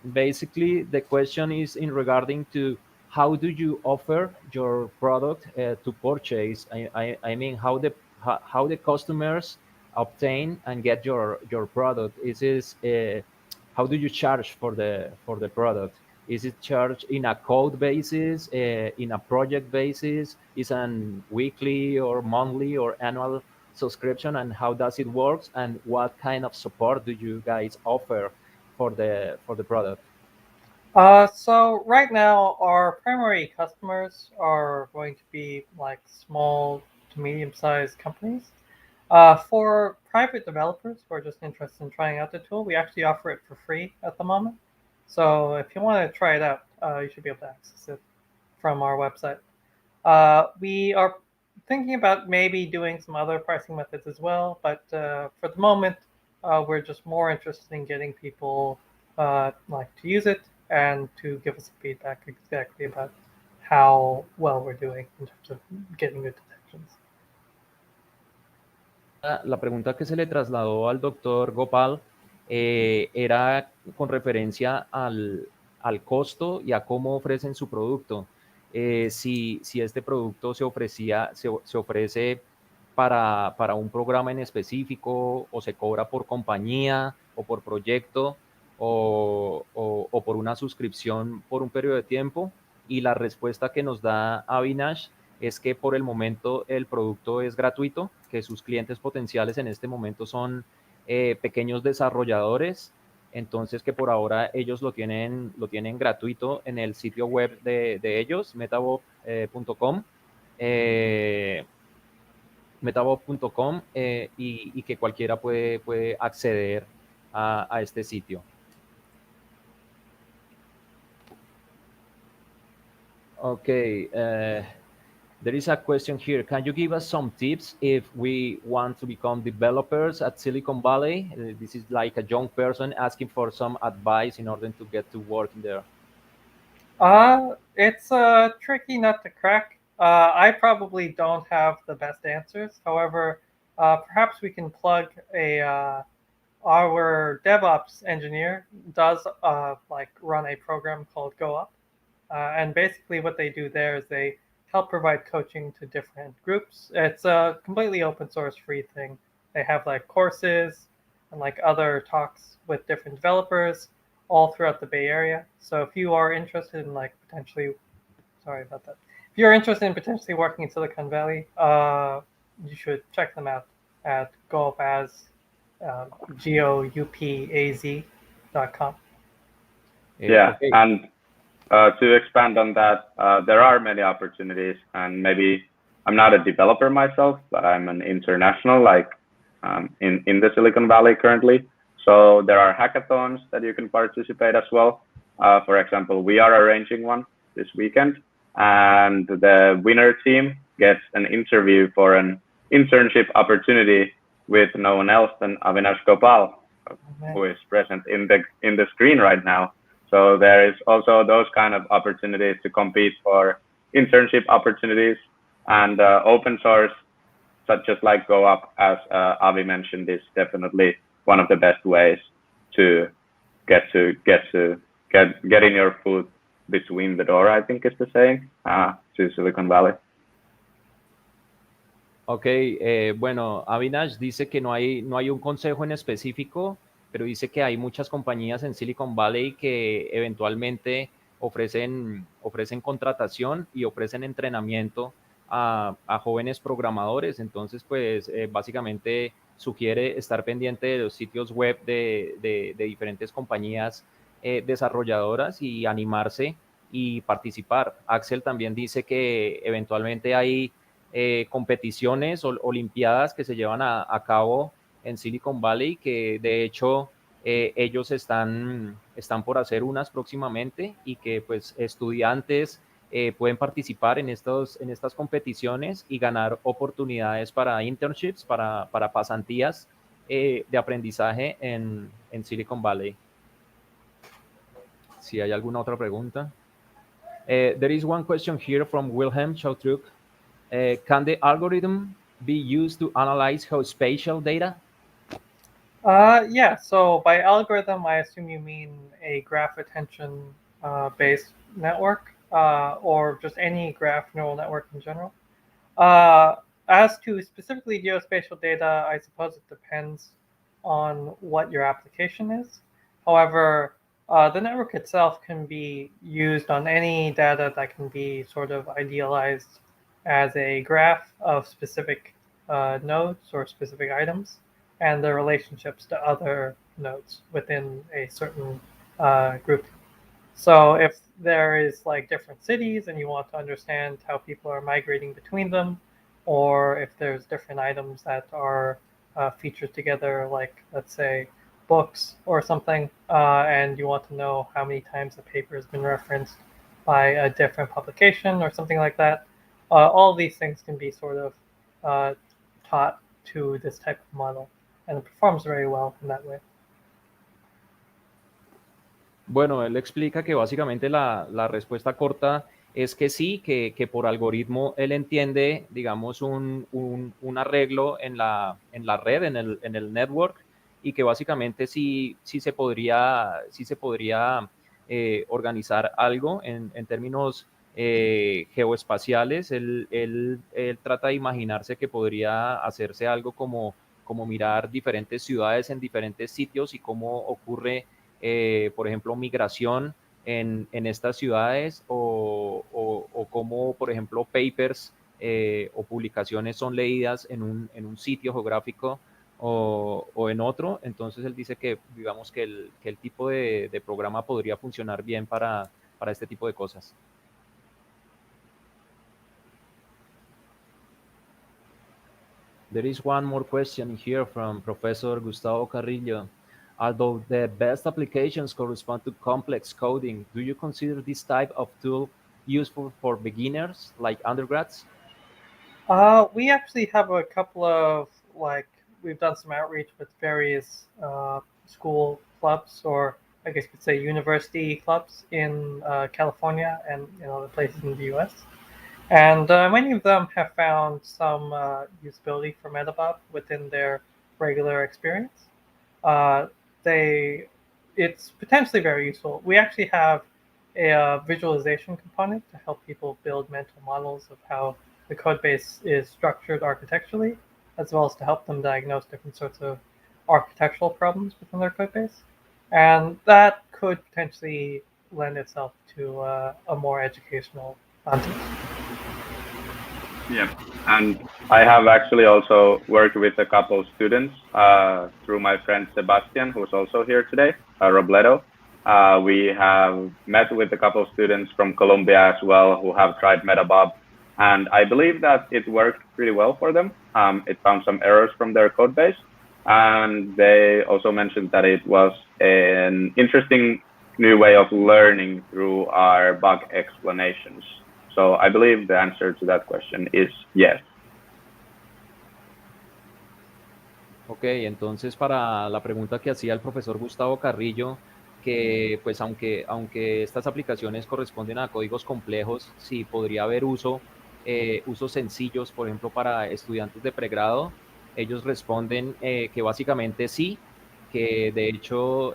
Basically, the question is in regarding to how do you offer your product to purchase? I mean, how the customers obtain and get your product? How do you charge for the product? Is it charged in a code basis, in a project basis? Is an weekly or monthly or annual subscription, and how does it work? And what kind of support do you guys offer for the product? So right now, our primary customers are going to be like small to medium-sized companies. For private developers who are just interested in trying out the tool, we actually offer it for free at the moment. So if you want to try it out, you should be able to access it from our website. We are thinking about maybe doing some other pricing methods as well, but for the moment, we're just more interested in getting people like to use it and to give us feedback exactly about how well we're doing in terms of getting good detections. La pregunta que se le trasladó al doctor Gopal era con referencia al costo y a cómo ofrecen su producto. Si este producto se ofrece para un programa en específico, o se cobra por compañía o por proyecto, o por una suscripción por un periodo de tiempo. Y la respuesta que nos da Avinash es que por el momento el producto es gratuito, que sus clientes potenciales en este momento son pequeños desarrolladores, entonces que por ahora ellos lo tienen gratuito en el sitio web de ellos, metabob.com, y que cualquiera puede acceder a este sitio. Okay, there is a question here. Can you give us some tips if we want to become developers at Silicon Valley? This is like a young person asking for some advice in order to get to work in there. It's a tricky nut to crack. I probably don't have the best answers. However, perhaps we can plug a our DevOps engineer does like run a program called GoUp. And basically what they do there is they help provide coaching to different groups. It's a completely open source free thing. They have like courses and like other talks with different developers all throughout the Bay Area. So if you are interested in like potentially, sorry about that. If you're interested in potentially working in Silicon Valley, you should check them out at GoUpaz, GOUPAZ.com. Yeah, Okay. and to expand on that, there are many opportunities, and maybe I'm not a developer myself, but I'm an international, like in the Silicon Valley currently. So there are hackathons that you can participate as well. For example, we are arranging one this weekend, and the winner team gets an interview for an internship opportunity with no one else than AVINASH Gopal, who is present in the screen right now. So there is also those kind of opportunities to compete for internship opportunities, and open source, such as like GoUp, as Avi mentioned, is definitely one of the best ways to get in your foot between the door, I think is the saying, to Silicon Valley. Ok, bueno, Avinash dice que no hay un consejo en específico, pero dice que hay muchas compañías en Silicon Valley que eventualmente ofrecen contratación y ofrecen entrenamiento a jóvenes programadores. Entonces, pues básicamente sugiere estar pendiente de los sitios web de diferentes compañías desarrolladoras y animarse y participar. Axel también dice que eventualmente hay competiciones o olimpiadas que se llevan a cabo en Silicon Valley, que de hecho ellos están por hacer unas próximamente, y que pues estudiantes pueden participar en estas competiciones y ganar oportunidades para internships, para pasantías de aprendizaje en Silicon Valley. Si hay alguna otra pregunta. There is one question here from Wilhelm Schautruk. Can the algorithm be used to analyze geospatial data? Yeah, so by algorithm, I assume you mean a graph attention based network, or just any graph neural network in general. As to specifically geospatial data, I suppose it depends on what your application is. However, the network itself can be used on any data that can be sort of idealized as a graph of specific nodes or specific items and their relationships to other nodes within a certain group. So if there is like different cities and you want to understand how people are migrating between them, or if there's different items that are featured together, like let's say books or something, and you want to know how many times a paper has been referenced by a different publication or something like that, all of these things can be sort of taught to this type of model, and it performs very well in that way. Bueno, él explica que básicamente la respuesta corta es que sí, que por algoritmo él entiende, digamos, un arreglo en la red, en el network, y que básicamente sí se podría organizar algo en términos geoespaciales. Él trata de imaginarse que podría hacerse algo como mirar diferentes ciudades en diferentes sitios y cómo ocurre, por ejemplo, migración en estas ciudades, o cómo, por ejemplo, papers o publicaciones son leídas en un sitio geográfico o en otro. Entonces él dice que, digamos, que el tipo de programa podría funcionar bien para este tipo de cosas. There is one more question here from Professor Gustavo Carrillo. Although the best applications correspond to complex coding, do you consider this type of tool useful for beginners like undergrads? We actually have a couple of, like, we've done some outreach with various school clubs, or I guess you could say university clubs in California and in other places in the US. And many of them have found some usability for Metabob within their regular experience. it's potentially very useful. We actually have a visualization component to help people build mental models of how the code base is structured architecturally, as well as to help them diagnose different sorts of architectural problems within their code base. And that could potentially lend itself to a more educational context. Yeah, and I have actually also worked with a couple of students through my friend Sebastian, who's also here today, Robledo. We have met with a couple of students from Colombia as well who have tried Metabob, and I believe that it worked pretty well for them. It found some errors from their code base, and they also mentioned that it was an interesting new way of learning through our bug explanations. So I believe the answer to that question is yes. Ok, entonces para la pregunta que hacía el profesor Gustavo Carrillo, que pues aunque estas aplicaciones corresponden a códigos complejos, sí podría haber usos sencillos, por ejemplo, para estudiantes de pregrado. Ellos responden que básicamente sí, que de hecho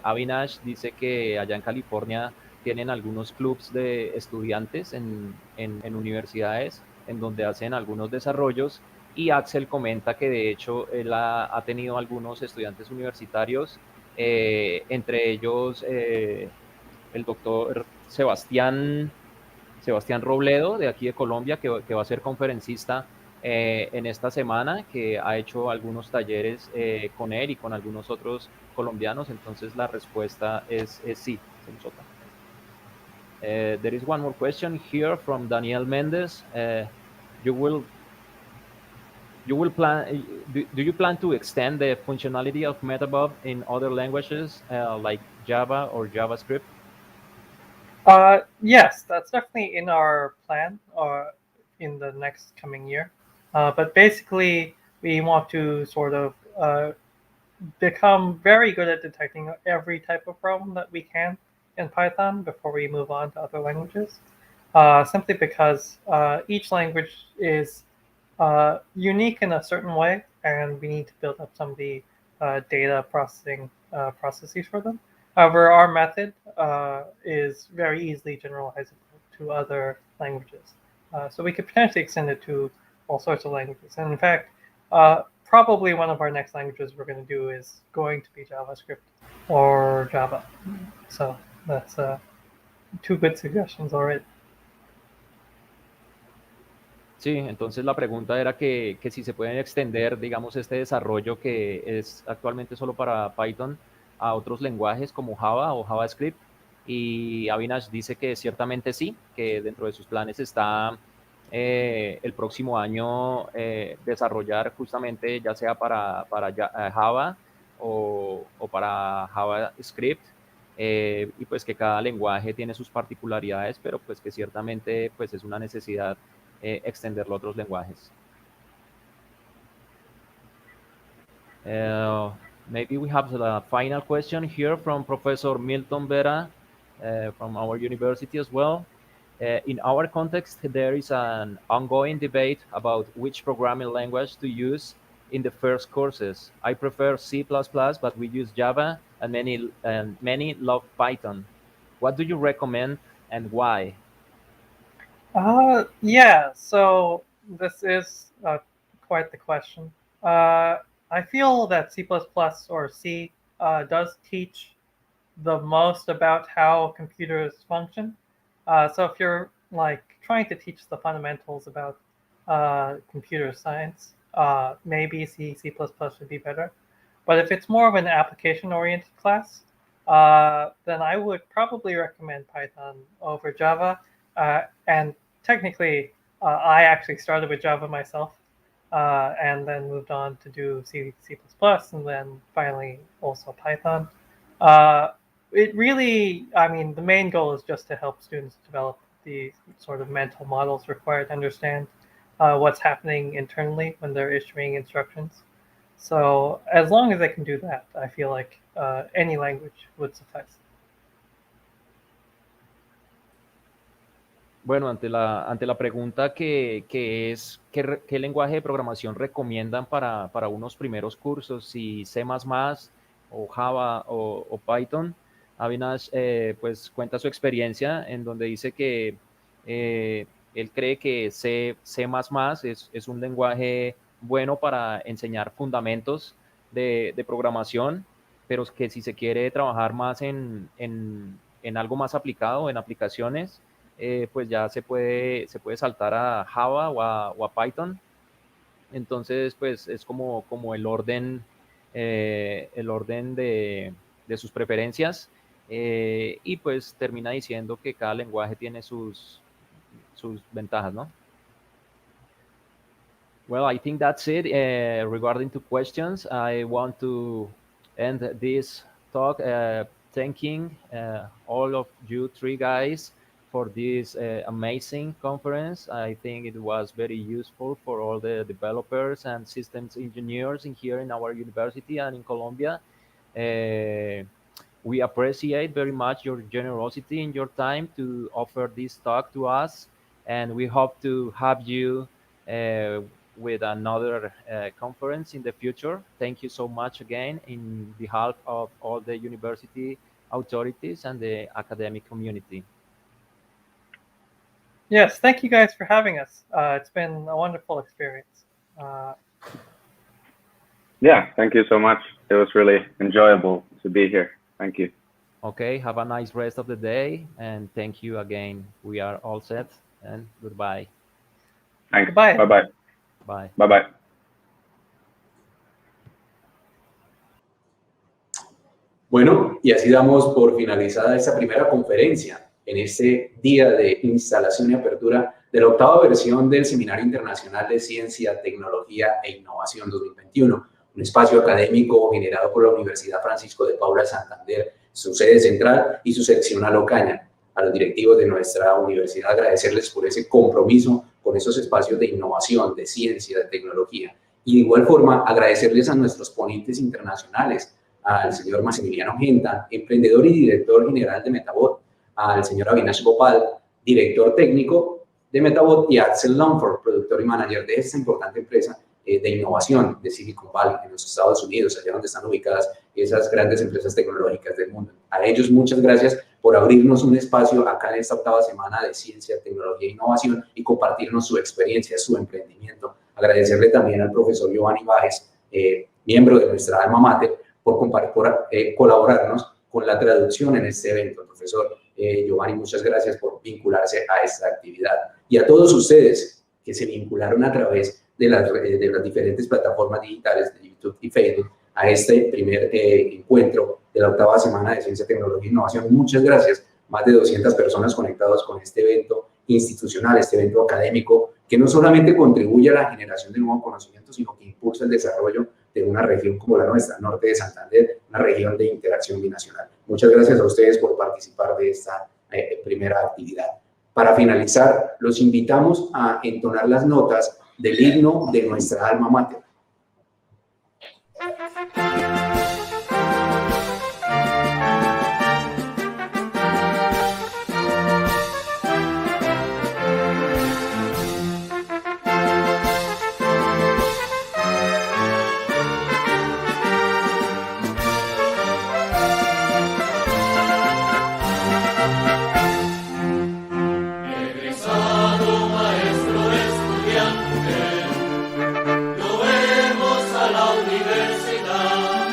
AVINASH dice que allá en California tienen algunos clubs de estudiantes en universidades en donde hacen algunos desarrollos, y Axel comenta que de hecho él ha tenido algunos estudiantes universitarios, entre ellos el doctor Sebastián Robledo, de aquí de Colombia, que va a ser conferencista en esta semana, que ha hecho algunos talleres con él y con algunos otros colombianos. Entonces la respuesta es sí, Sensota. There is one more question here from Daniel Mendez. Do you plan to extend the functionality of Metabob in other languages like Java or JavaScript? Yes, that's definitely in our plan in the next coming year. But basically, we want to sort of become very good at detecting every type of problem that we can in Python before we move on to other languages, simply because each language is unique in a certain way, and we need to build up some of the data processing processes for them. However, our method is very easily generalizable to other languages. So we could potentially extend it to all sorts of languages. And in fact, probably one of our next languages we're going to do is going to be JavaScript or Java. So that's two good suggestions already. Sí, entonces la pregunta era que si se pueden extender, digamos, este desarrollo que es actualmente solo para Python a otros lenguajes como Java o JavaScript, y Avinash dice que ciertamente sí, que dentro de sus planes está el próximo año desarrollar justamente ya sea para Java o para JavaScript, y pues que cada lenguaje tiene sus particularidades, pero pues que ciertamente pues es una necesidad extenderlo a otros lenguajes. Maybe we have the final question here from Professor Milton Vera from our university as well. In our context, there is an ongoing debate about which programming language to use in the first courses. I prefer C++, but we use Java, and many love Python. What do you recommend and why? Yeah, so this is quite the question. I feel that C++ or C does teach the most about how computers function. So if you're like trying to teach the fundamentals about computer science, maybe C++ would be better. But if it's more of an application-oriented class, then I would probably recommend Python over Java. And technically, I actually started with Java myself, and then moved on to do C++, and then finally also Python. It really, I mean, the main goal is just to help students develop the sort of mental models required to understand what's happening internally when they're issuing instructions. So as long as they can do that, I feel like any language would suffice. Bueno, ante la pregunta que es ¿qué lenguaje de programación recomiendan para unos primeros cursos? Si C++, o Java o Python, Avinash pues cuenta su experiencia en donde dice que él cree que C++ es un lenguaje bueno para enseñar fundamentos de programación, pero que si se quiere trabajar más en algo más aplicado, en aplicaciones, pues ya se puede saltar a Java o a Python. Entonces, pues es como el orden de sus preferencias, y pues termina diciendo que cada lenguaje tiene sus ventajas, ¿no? Well, I think that's it. Regarding to questions, I want to end this talk thanking all of you three guys for this amazing conference. I think it was very useful for all the developers and systems engineers here in our university and in Colombia. We appreciate very much your generosity and your time to offer this talk to us, and we hope to have you with another conference in the future. Thank you so much again in behalf of all the university authorities and the academic community. Yes, thank you guys for having us. It's been a wonderful experience. Yeah, thank you so much. It was really enjoyable to be here. Thank you. Okay, have a nice rest of the day, and thank you again. We are all set, and goodbye. Thanks. Goodbye. Bye-bye. Bye. Bye-bye. Bueno, y así damos por finalizada esta primera conferencia en este día de instalación y apertura de la octava versión del Seminario Internacional de Ciencia, Tecnología e Innovación 2021, un espacio académico generado por la Universidad Francisco de Paula Santander, su sede central y su seccional Ocaña. A los directivos de nuestra universidad agradecerles por ese compromiso con esos espacios de innovación, de ciencia, de tecnología. Y de igual forma agradecerles a nuestros ponentes internacionales, al señor MASSIMILIANO GENTA, emprendedor y director general de Metabob, al señor AVINASH Gopal, director técnico de Metabob, y a Axel Longford, productor y manager de esta importante empresa de innovación de Silicon Valley en los Estados Unidos, allá donde están ubicadas esas grandes empresas tecnológicas del mundo. A ellos muchas gracias por abrirnos un espacio acá en esta octava semana de Ciencia, Tecnología e Innovación y compartirnos su experiencia, su emprendimiento. Agradecerle también al profesor Giovanni Bajes, miembro de nuestra alma mater, por colaborarnos con la traducción en este evento. Profesor Giovanni, muchas gracias por vincularse a esta actividad. Y a todos ustedes que se vincularon a través de las diferentes plataformas digitales de YouTube y Facebook a este primer encuentro de la octava semana de Ciencia, Tecnología e Innovación. Muchas gracias. Más de 200 personas conectadas con este evento institucional, este evento académico, que no solamente contribuye a la generación de nuevo conocimiento, sino que impulsa el desarrollo de una región como la nuestra, norte de Santander, una región de interacción binacional. Muchas gracias a ustedes por participar de esta primera actividad. Para finalizar, los invitamos a entonar las notas del himno de nuestra alma mater. Egresado, maestro, estudiante, lo vemos a la universidad.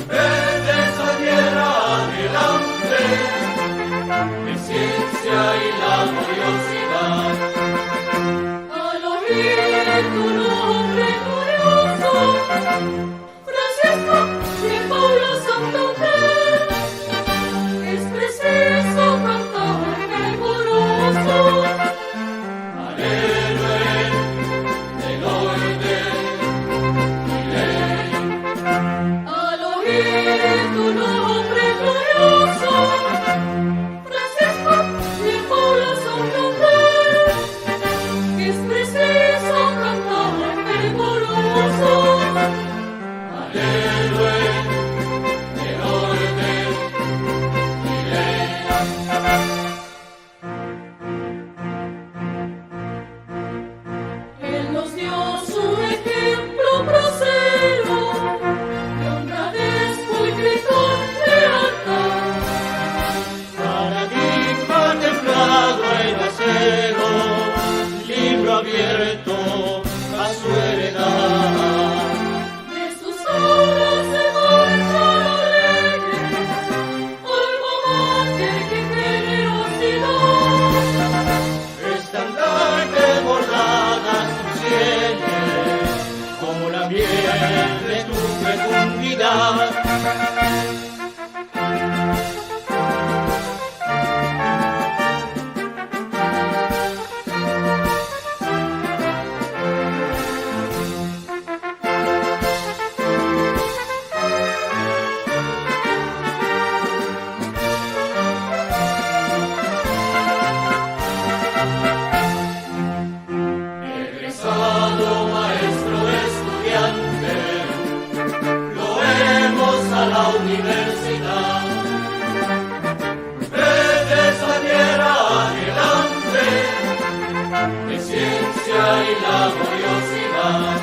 Desde esa tierra adelante, de ciencia y la curiosidad. Al oír tu nombre glorioso, Francisco de Paula Santander, es preciso cantar fervoroso al héroe del orden y ley. Al oír tu nombre glorioso, Francisco de Paula Santander, es preciso cantar fervoroso al héroe del orden y ley. Él nos dio su ejemplo grosero de honradez. fecundidad. Universidad, desde esta tierra adelante, de ciencia y laboriosidad.